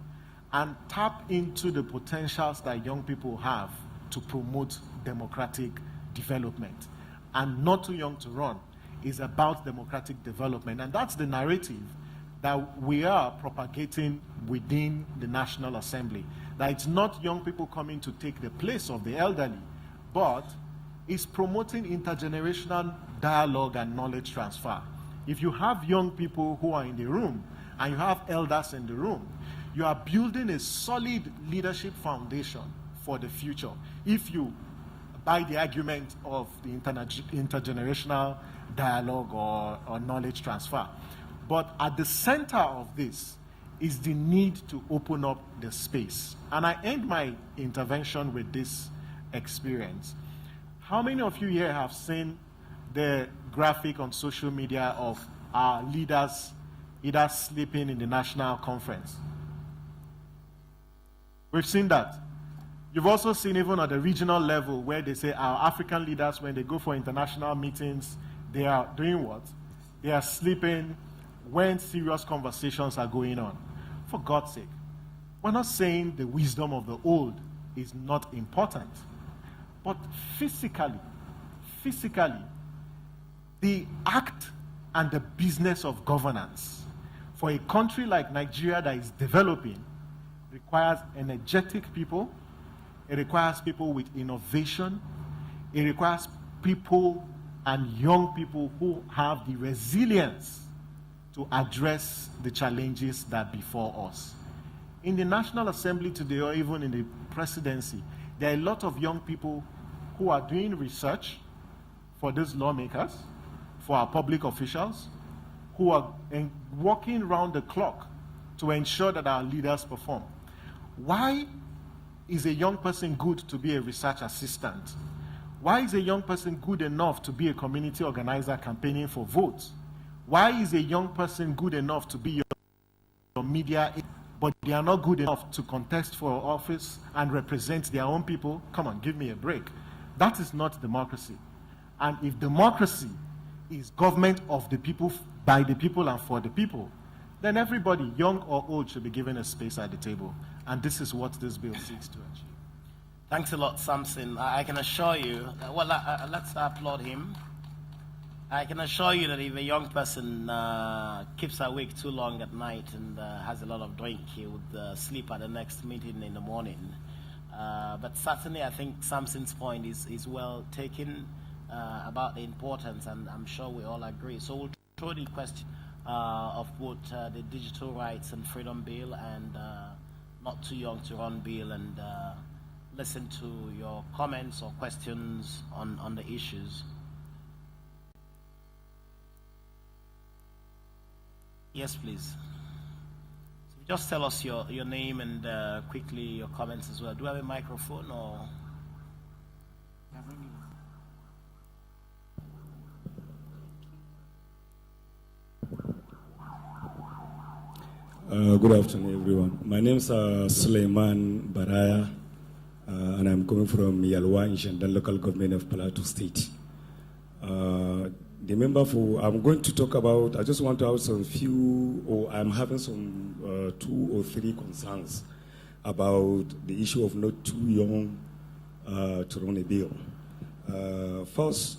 and tap into the potentials that young people have to promote democratic development. And Not Too Young to Run is about democratic development. And that's the narrative that we are propagating within the National Assembly. That it's not young people coming to take the place of the elderly, but it's promoting intergenerational dialogue and knowledge transfer. If you have young people who are in the room and you have elders in the room, you are building a solid leadership foundation for the future. If you buy the argument of the intergenerational dialogue or knowledge transfer. But at the center of this is the need to open up the space. And I end my intervention with this experience. How many of you here have seen the graphic on social media of our leaders either sleeping in the national conference? We've seen that. You've also seen even at the regional level where they say our African leaders, when they go for international meetings, they are doing what? They are sleeping when serious conversations are going on. For God's sake, we're not saying the wisdom of the old is not important, but physically, the act and the business of governance for a country like Nigeria that is developing requires energetic people. It requires people with innovation. It requires people and young people who have the resilience to address the challenges that befall us. In the National Assembly today, or even in the presidency, there are a lot of young people who are doing research for these lawmakers, for our public officials, who are working round the clock to ensure that our leaders perform. Why is a young person good to be a research assistant? Why is a young person good enough to be a community organizer campaigning for votes? Why is a young person good enough to be your media, but they are not good enough to contest for office and represent their own people? Come on, give me a break. That is not democracy. And if democracy is government of the people, by the people and for the people, then everybody, young or old, should be given a space at the table. And this is what this bill seeks to achieve. Thanks a lot, Samson. I can assure you, let's applaud him. I can assure you that if a young person keeps awake too long at night and has a lot of drink, he would sleep at the next meeting in the morning. But certainly I think Samson's point is well taken about the importance, and I'm sure we all agree. So we'll throw the question of both the Digital Rights and Freedom Bill and Not Too Young to Run Bill, and listen to your comments or questions on the issues. Yes, please. So just tell us your name and quickly your comments as well. Do we have a microphone or? Good afternoon, everyone. My name is Suleiman Baraya, and I'm coming from Yalwa in Shandon local government of Plateau State. The member I'm going to talk about, I just want to have some few, or I'm having some 2 or 3 concerns about the issue of not too young to run a bill. First,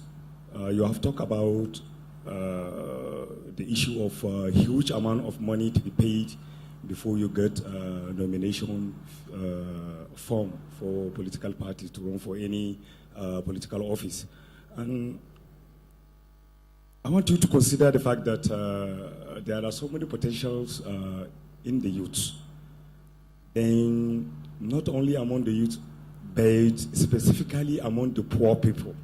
you have talked about the issue of a huge amount of money to be paid before you get a nomination form for political parties to run for any political office. And I want you to consider the fact that there are so many potentials in the youth. Then not only among the youth, but specifically among the poor people.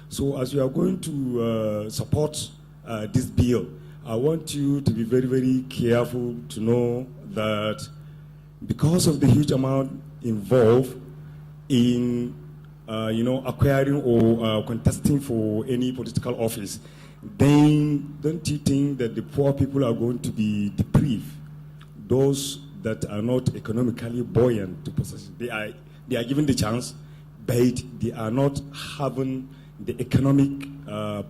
So as you are going to support this bill, I want you to be very, very careful to know that because of the huge amount involved in acquiring or contesting for any political office, then don't you think that the poor people are going to be deprived? Those that are not economically buoyant to possess, they are given the chance, but they are not having the economic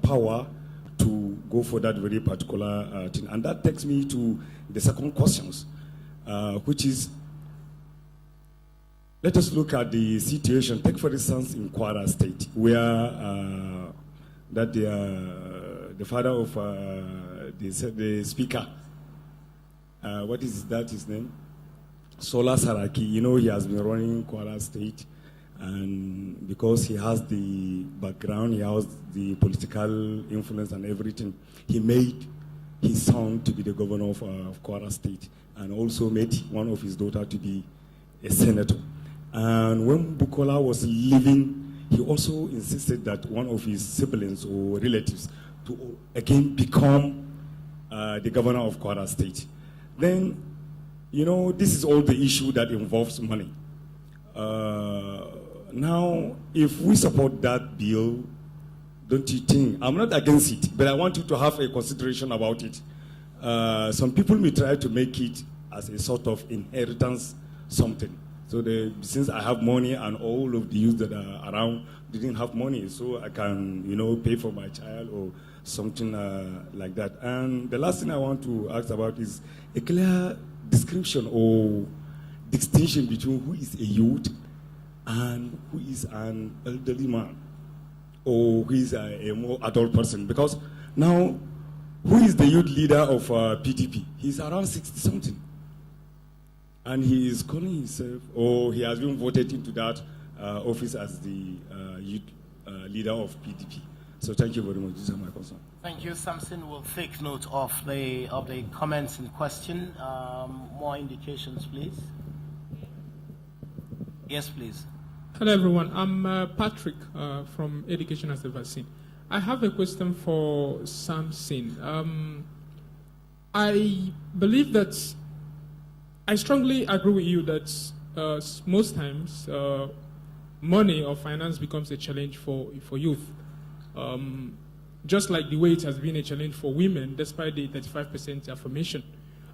power to go for that very particular thing. And that takes me to the second question, which is, let us look at the situation. Take, for instance, in Kwara State, where the father of the speaker, what is that his name? Sola Saraki. You know, he has been running Kwara State, and because he has the background, he has the political influence and everything, he made his son to be the governor of Kwara State, and also made one of his daughters to be a senator. And when Bukola was leaving, he also insisted that one of his siblings or relatives to again become the governor of Kwara State. Then, you know, this is all the issue that involves money. Now, if we support that bill, don't you think, I'm not against it, but I want you to have a consideration about it. Some people may try to make it as a sort of inheritance something. So since I have money and all of the youth that are around didn't have money, so I can, you know, pay for my child or something like that. And the last thing I want to ask about is a clear description or distinction between who is a youth and who is an elderly man or who is a more adult person. Because now, who is the youth leader of PDP? He's around 60-something. And he is calling himself, or he has been voted into that office as the youth leader of PDP. So thank you very much. These are my concerns. Thank you, Samson. We'll take note of the comments in question. More indications, please. Yes, please. Hello, everyone. I'm Patrick from Education as a Vaccine. I have a question for Samson. I believe that I strongly agree with you that most times money or finance becomes a challenge for youth. Just like the way it has been a challenge for women, despite the 35% affirmation.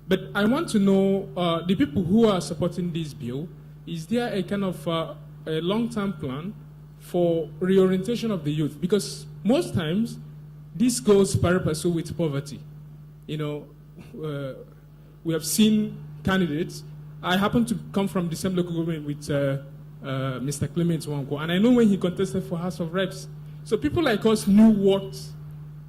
But I want to know, the people who are supporting this bill, is there a kind of a long-term plan for reorientation of the youth? Because most times, this goes pari passu with poverty. You know, we have seen candidates. I happen to come from the same local government with Mr. Clement Wanko, and I know when he contested for House of Reps. So people like us knew what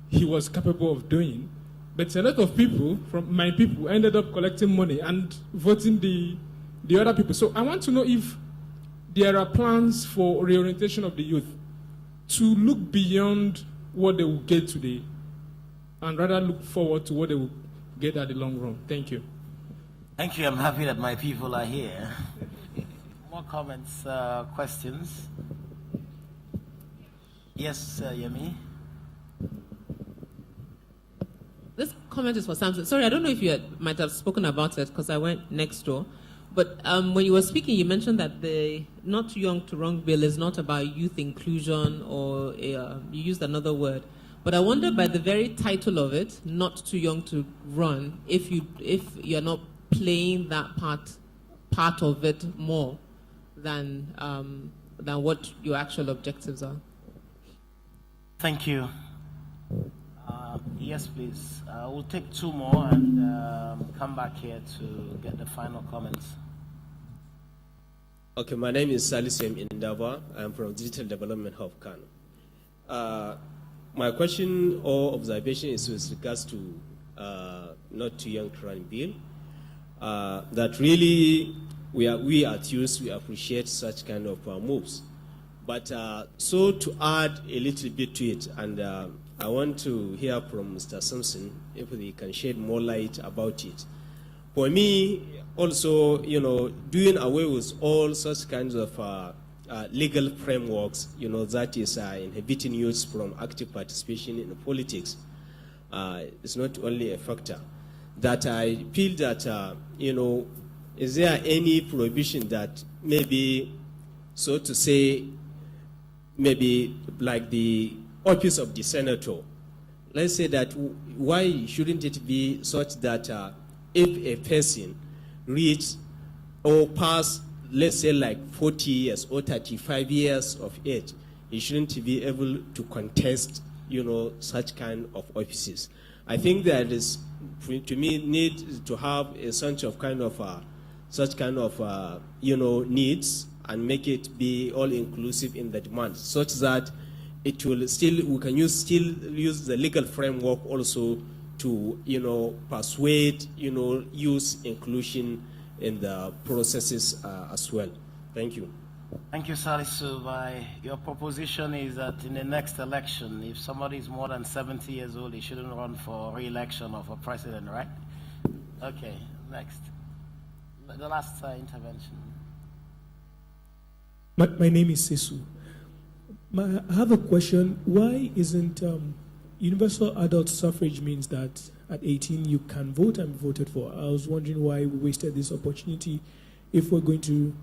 he was capable of doing, but a lot of people, from my people, ended up collecting money and voting the other people. So I want to know if there are plans for reorientation of the youth to look beyond what they will get today and rather look forward to what they will get at the long run. Thank you. Thank you. I'm happy that my people are here. More comments, questions? Yes, Yemi? This comment is for Samson. Sorry, I don't know if you might have spoken about it because I went next door. But when you were speaking, you mentioned that the Not Too Young to Run bill is not about youth inclusion, or you used another word. But I wonder, by the very title of it, Not Too Young to Run, if you're not playing that part of it more than what your actual objectives are. Thank you. Yes, please. We'll take two more and come back here to get the final comments. Okay, my name is Salisem Indaba. I'm from Digital Development Hub, Kano. My question or observation is with regards to Not Too Young to Run bill. That really we at youth, we appreciate such kind of moves. But so to add a little bit to it, and I want to hear from Mr. Sampson if he can shed more light about it. For me, also, you know, doing away with all such kinds of legal frameworks, you know, that is inhibiting youth from active participation in politics, is not only a factor. That I feel that, you know, is there any prohibition that maybe, so to say, maybe like the office of the senator, let's say that why shouldn't it be such that if a person reach or pass, let's say like 40 years or 35 years of age, he shouldn't be able to contest, you know, such kind of offices. I think that is, to me, need to have a such kind of, you know, needs and make it be all inclusive in the demand, such that it will still, we can still use the legal framework also to, persuade, use inclusion in the processes as well. Thank you. Thank you, Salisu. Your proposition is that in the next election, if somebody is more than 70 years old, he shouldn't run for re-election or for president, right? Okay, next. The last intervention. My name is Sesu. I have a question. Why isn't universal adult suffrage means that at 18 you can vote and be voted for? I was wondering why we wasted this opportunity. If we're going to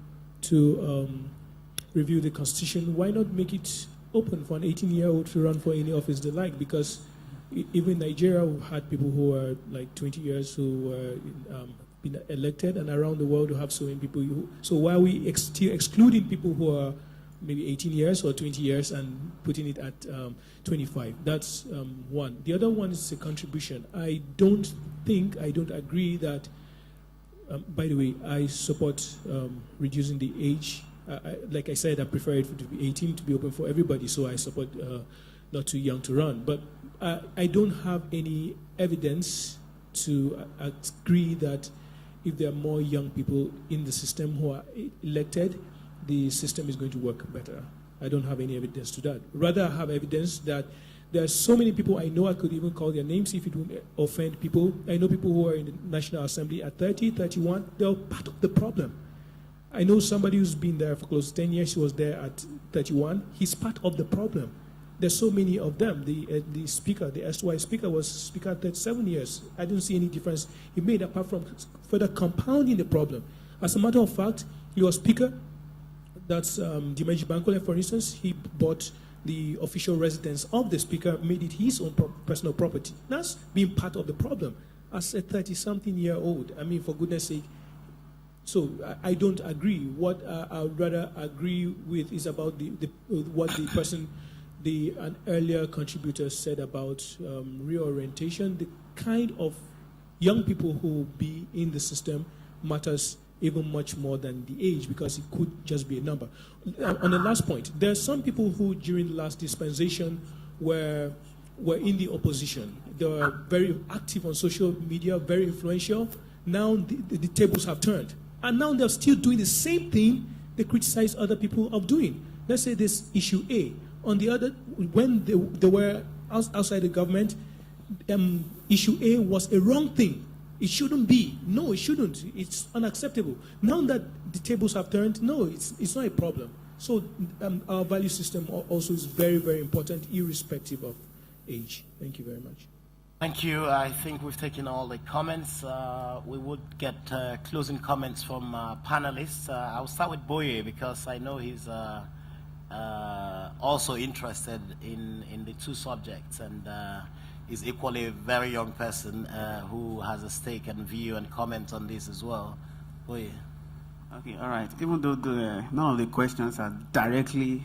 review the Constitution, why not make it open for an 18-year-old to run for any office they like? Because even Nigeria, we've had people who are like 20 years who were been elected, and around the world we have so many people. So why are we still excluding people who are maybe 18 years or 20 years and putting it at 25? That's one. The other one is a contribution. I don't agree that, by the way, I support reducing the age. Like I said, I prefer it to be 18 to be open for everybody, so I support not too young to run. But I don't have any evidence to agree that if there are more young people in the system who are elected, the system is going to work better. I don't have any evidence to that. Rather, I have evidence that there are so many people I know, I could even call their names if it would offend people. I know people who are in the National Assembly at 30, 31. They're part of the problem. I know somebody who's been there for close to 10 years. He was there at 31. He's part of the problem. There's so many of them. The speaker, the SY speaker, was speaker at 37 years. I didn't see any difference he made apart from further compounding the problem. As a matter of fact, he was speaker. That's Dimeji Bankole, for instance. He bought the official residence of the speaker, made it his own personal property. That's being part of the problem. As a 30-something-year-old, I mean, for goodness sake. So I don't agree. What I would rather agree with is about what the person, an earlier contributor said about reorientation. The kind of young people who will be in the system matters even much more than the age, because it could just be a number. On the last point, there are some people who during the last dispensation were in the opposition. They were very active on social media, very influential. Now the tables have turned. And now they're still doing the same thing they criticize other people of doing. Let's say this issue A. On the other, when they were outside the government, issue A was a wrong thing. It shouldn't be. No, it shouldn't. It's unacceptable. Now that the tables have turned, no, it's not a problem. So our value system also is very, very important, irrespective of age. Thank you very much. Thank you. I think we've taken all the comments. We would get closing comments from panelists. I'll start with Boye because I know he's also interested in the two subjects, and is equally a very young person who has a stake and view and comment on this as well. Boye. Okay, all right. Even though none of the questions are directly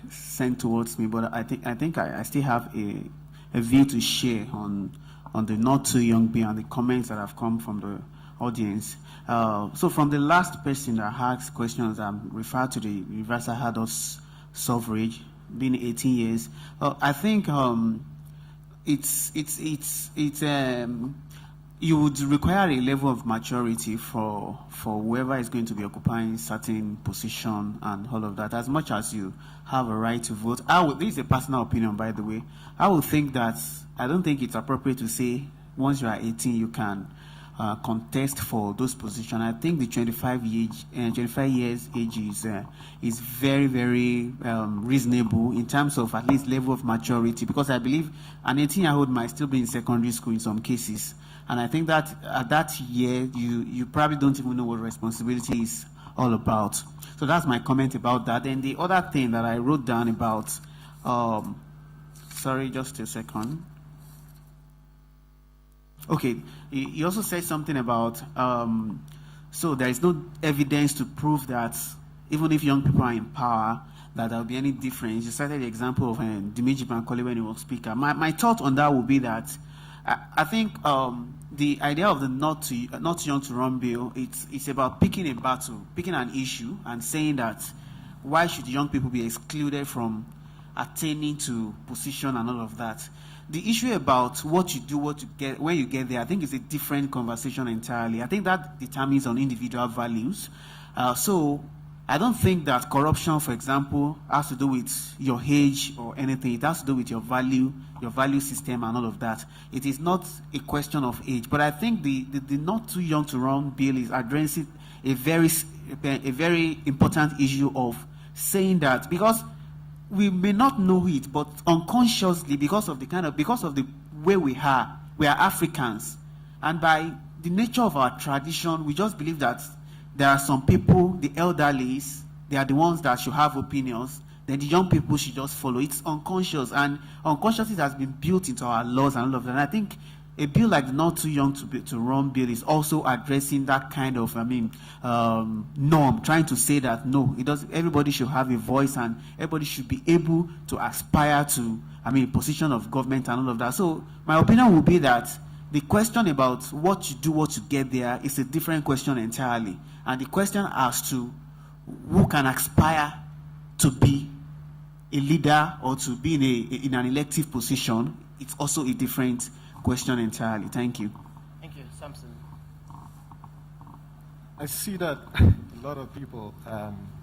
sent towards me, but I think I still have a view to share on the not too young bill and the comments that have come from the audience. So from the last person that asked questions, I'm referred to the universal adult suffrage being 18 years. I think you would require a level of maturity for whoever is going to be occupying certain position and all of that. As much as you have a right to vote, this is a personal opinion, by the way. I would think that I don't think it's appropriate to say once you are 18 you can contest for those positions. I think the 25 years age is very, very reasonable in terms of at least level of maturity, because I believe an 18-year-old might still be in secondary school in some cases. And I think that at that year, you probably don't even know what responsibility is all about. So that's my comment about that. And the other thing that I wrote down about, sorry, just a second. Okay, he also said something about, so there is no evidence to prove that even if young people are in power, that there will be any difference. You cited the example of Dimeji Bankole when he was speaker. My thought on that would be that I think the idea of the not too young to run bill, it's about picking a battle, picking an issue, and saying that why should young people be excluded from attaining to position and all of that. The issue about what you do, what you get, when you get there, I think is a different conversation entirely. I think that determines on individual values. So I don't think that corruption, for example, has to do with your age or anything. It has to do with your value system and all of that. It is not a question of age. But I think the not too young to run bill is addressing a very important issue of saying that, because we may not know it, but unconsciously, because of the way we are Africans, and by the nature of our tradition, we just believe that there are some people, the elderlies, they are the ones that should have opinions, then the young people should just follow. It's unconscious, and unconsciously it has been built into our laws and all of that. And I think a bill like the Not Too Young to Run bill is also addressing that kind of, norm, trying to say that no, everybody should have a voice and everybody should be able to aspire to, position of government and all of that. So my opinion would be that the question about what you do, what you get there is a different question entirely. And the question as to who can aspire to be a leader or to be in an elective position, it's also a different question entirely. Thank you. Thank you. Samson. I see that a lot of people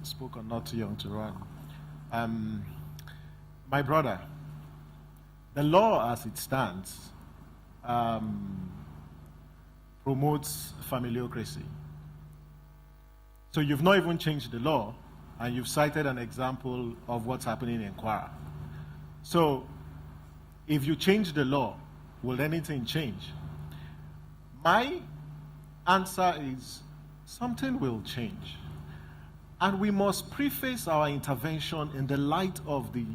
spoke on Not Too Young to Run. My brother, the law as it stands promotes familiocracy. So you've not even changed the law, and you've cited an example of what's happening in Kwara. So if you change the law, will anything change? My answer is something will change. And we must preface our intervention in the light of the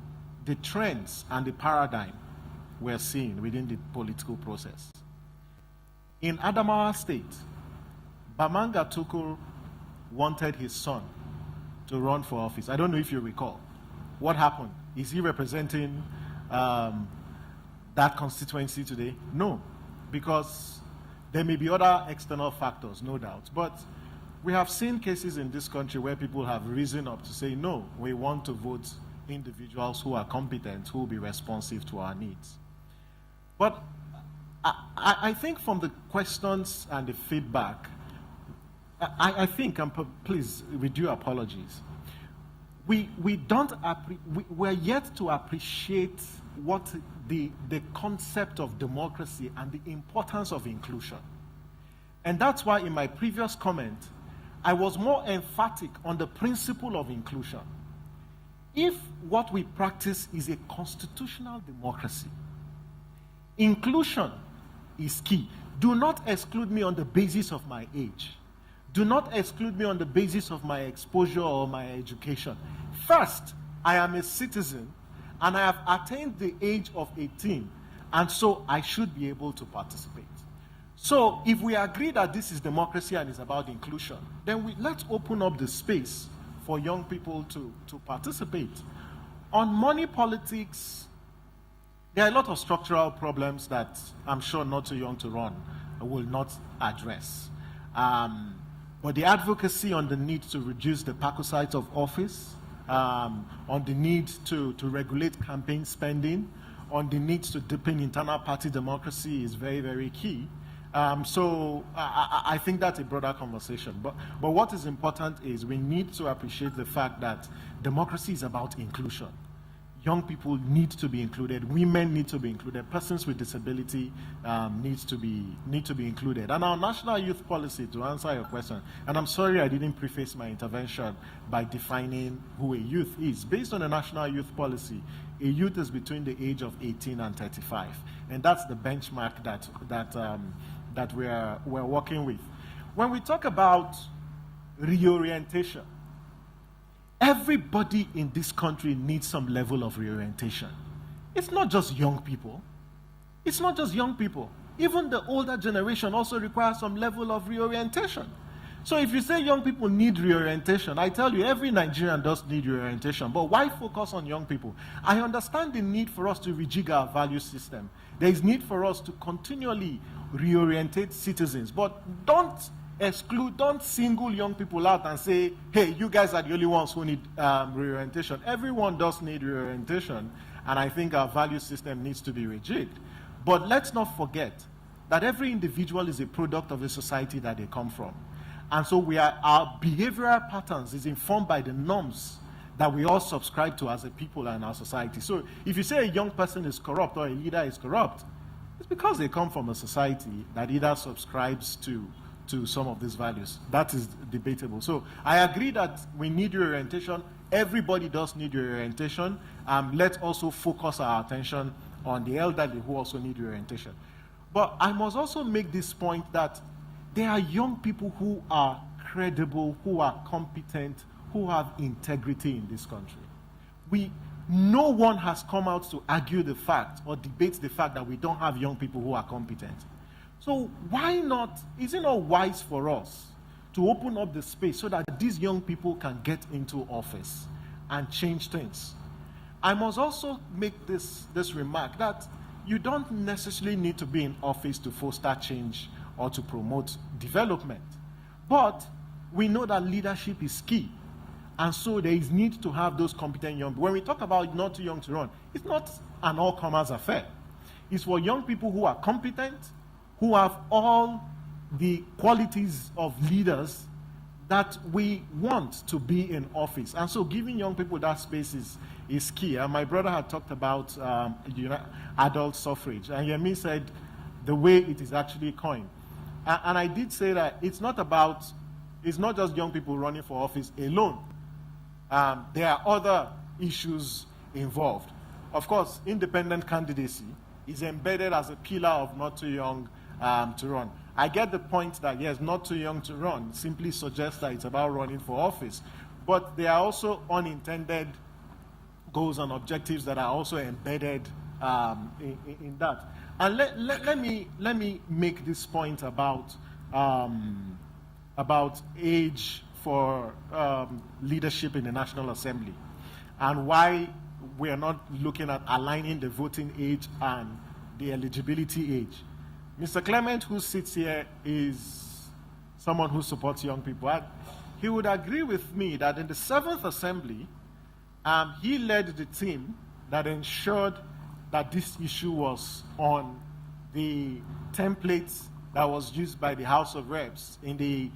trends and the paradigm we're seeing within the political process. In Adamawa State, Bamanga Tukur wanted his son to run for office. I don't know if you recall. What happened? Is he representing that constituency today? No, because there may be other external factors, no doubt. But we have seen cases in this country where people have risen up to say, no, we want to vote individuals who are competent, who will be responsive to our needs. But I think from the questions and the feedback, I think, please, with due apologies, we're yet to appreciate what the concept of democracy and the importance of inclusion. And that's why in my previous comment, I was more emphatic on the principle of inclusion. If what we practice is a constitutional democracy, inclusion is key. Do not exclude me on the basis of my age. Do not exclude me on the basis of my exposure or my education. First, I am a citizen and I have attained the age of 18, and so I should be able to participate. So if we agree that this is democracy and it's about inclusion, then let's open up the space for young people to participate. On money politics, there are a lot of structural problems that I'm sure Not Too Young to Run will not address. But the advocacy on the need to reduce the parasites of office, on the need to regulate campaign spending, on the need to deepen internal party democracy is very, very key. So I think that's a broader conversation. But what is important is we need to appreciate the fact that democracy is about inclusion. Young people need to be included. Women need to be included. Persons with disability need to be included. And our national youth policy, to answer your question, and I'm sorry I didn't preface my intervention by defining who a youth is. Based on the national youth policy, a youth is between the age of 18 and 35, and that's the benchmark that we're working with. When we talk about reorientation, everybody in this country needs some level of reorientation. It's not just young people. It's not just young people. Even the older generation also requires some level of reorientation. So if you say young people need reorientation, I tell you, every Nigerian does need reorientation. But why focus on young people? I understand the need for us to rejig our value system. There is need for us to continually reorientate citizens. But don't single young people out and say, hey, you guys are the only ones who need reorientation. Everyone does need reorientation, and I think our value system needs to be rejigged. But let's not forget that every individual is a product of the society that they come from. And so our behavioral patterns is informed by the norms that we all subscribe to as a people and our society. So if you say a young person is corrupt or a leader is corrupt, it's because they come from a society that either subscribes to some of these values. That is debatable. So I agree that we need reorientation. Everybody does need reorientation. Let's also focus our attention on the elderly who also need reorientation. But I must also make this point that there are young people who are credible, who are competent, who have integrity in this country. No one has come out to argue the fact or debate the fact that we don't have young people who are competent. So why not, is it not wise for us to open up the space so that these young people can get into office and change things? I must also make this remark that you don't necessarily need to be in office to foster change or to promote development. But we know that leadership is key. And so there is need to have those competent young people. When we talk about not too young to run, it's not an all-comers affair. It's for young people who are competent, who have all the qualities of leaders that we want to be in office. And so giving young people that space is key. And my brother had talked about adult suffrage. And Yemi said the way it is actually coined. And I did say that it's not just young people running for office alone. There are other issues involved. Of course, independent candidacy is embedded as a pillar of not too young to run. I get the point that, yes, not too young to run simply suggests that it's about running for office. But there are also unintended goals and objectives that are also embedded in that. And let me make this point about age for leadership in the National Assembly and why we are not looking at aligning the voting age and the eligibility age. Mr. Clement, who sits here, is someone who supports young people. And he would agree with me that in the 7th Assembly, he led the team that ensured that this issue was on the templates that was used by the House of Reps in the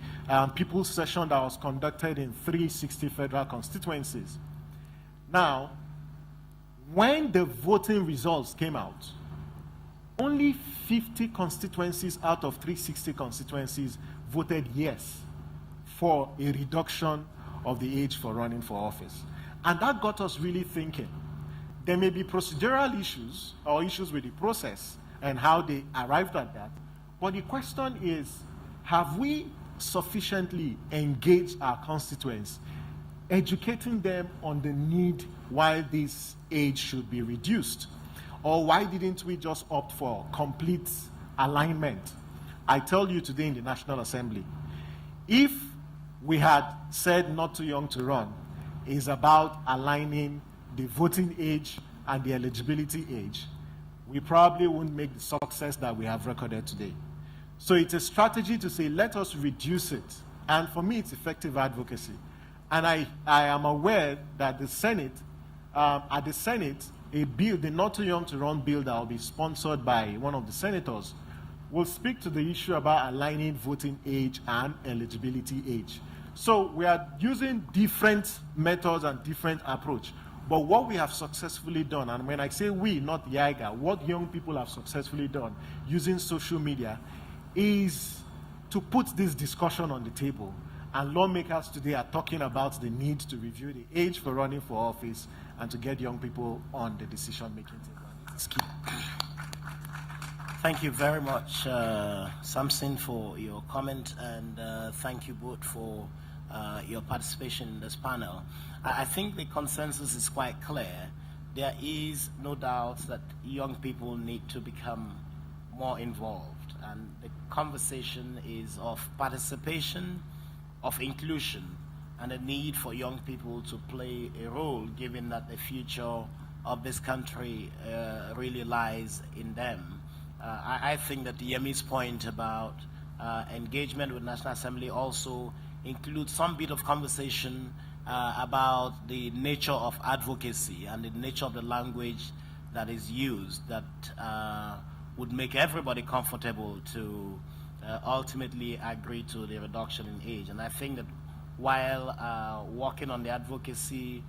people's session that was conducted in 360 federal constituencies. Now, when the voting results came out, only 50 constituencies out of 360 constituencies voted yes for a reduction of the age for running for office. And that got us really thinking. There may be procedural issues or issues with the process and how they arrived at that. But the question is, have we sufficiently engaged our constituents, educating them on the need why this age should be reduced? Or why didn't we just opt for complete alignment? I tell you today in the National Assembly, if we had said not too young to run is about aligning the voting age and the eligibility age, we probably wouldn't make the success that we have recorded today. So it's a strategy to say, let us reduce it. And for me, it's effective advocacy. And I am aware that the Senate, at the Senate, a bill, the Not Too Young to Run bill that will be sponsored by one of the senators, will speak to the issue about aligning voting age and eligibility age. So we are using different methods and different approach. But what we have successfully done, and when I say we, not the IGA, what young people have successfully done using social media is to put this discussion on the table. And lawmakers today are talking about the need to review the age for running for office and to get young people on the decision-making table. It's key. Thank you very much, Samson, for your comment, and thank you both for your participation in this panel. I think the consensus is quite clear. There is no doubt that young people need to become more involved, and the conversation is of participation of inclusion and the need for young people to play a role, given that the future of this country really lies in them. I think that Yemi's point about engagement with National Assembly also includes some bit of conversation about the nature of advocacy and the nature of the language that is used that would make everybody comfortable to ultimately agree to the reduction in age. And I think that while working on the advocacy,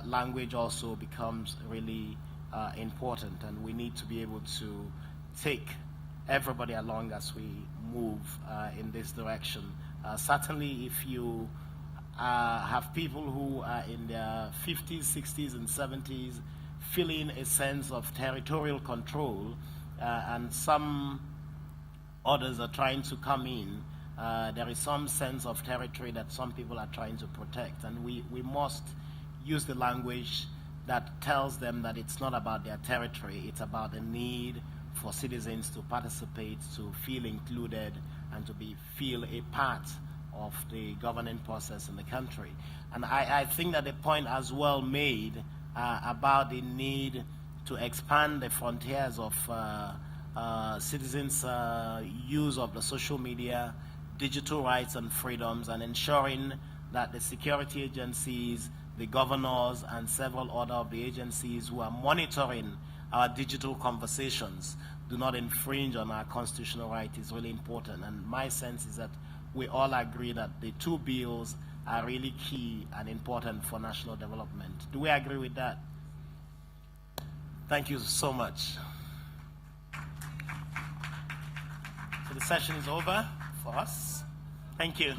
language also becomes really important, and we need to be able to take everybody along as we move in this direction. Certainly if you have people who are in their 50s, 60s, and 70s feeling a sense of territorial control, and some others are trying to come in, there is some sense of territory that some people are trying to protect, and we must use the language that tells them that it's not about their territory, it's about the need for citizens to participate, to feel included, and to feel a part of the governing process in the country. And I think that the point as well made about the need to expand the frontiers of citizens' use of the social media, digital rights and freedoms, and ensuring that the security agencies, the governors, and several other of the agencies who are monitoring our digital conversations do not infringe on our constitutional right is really important. And my sense is that we all agree that the two bills are really key and important for national development. Do we agree with that? Thank you so much. So the session is over for us. Thank you.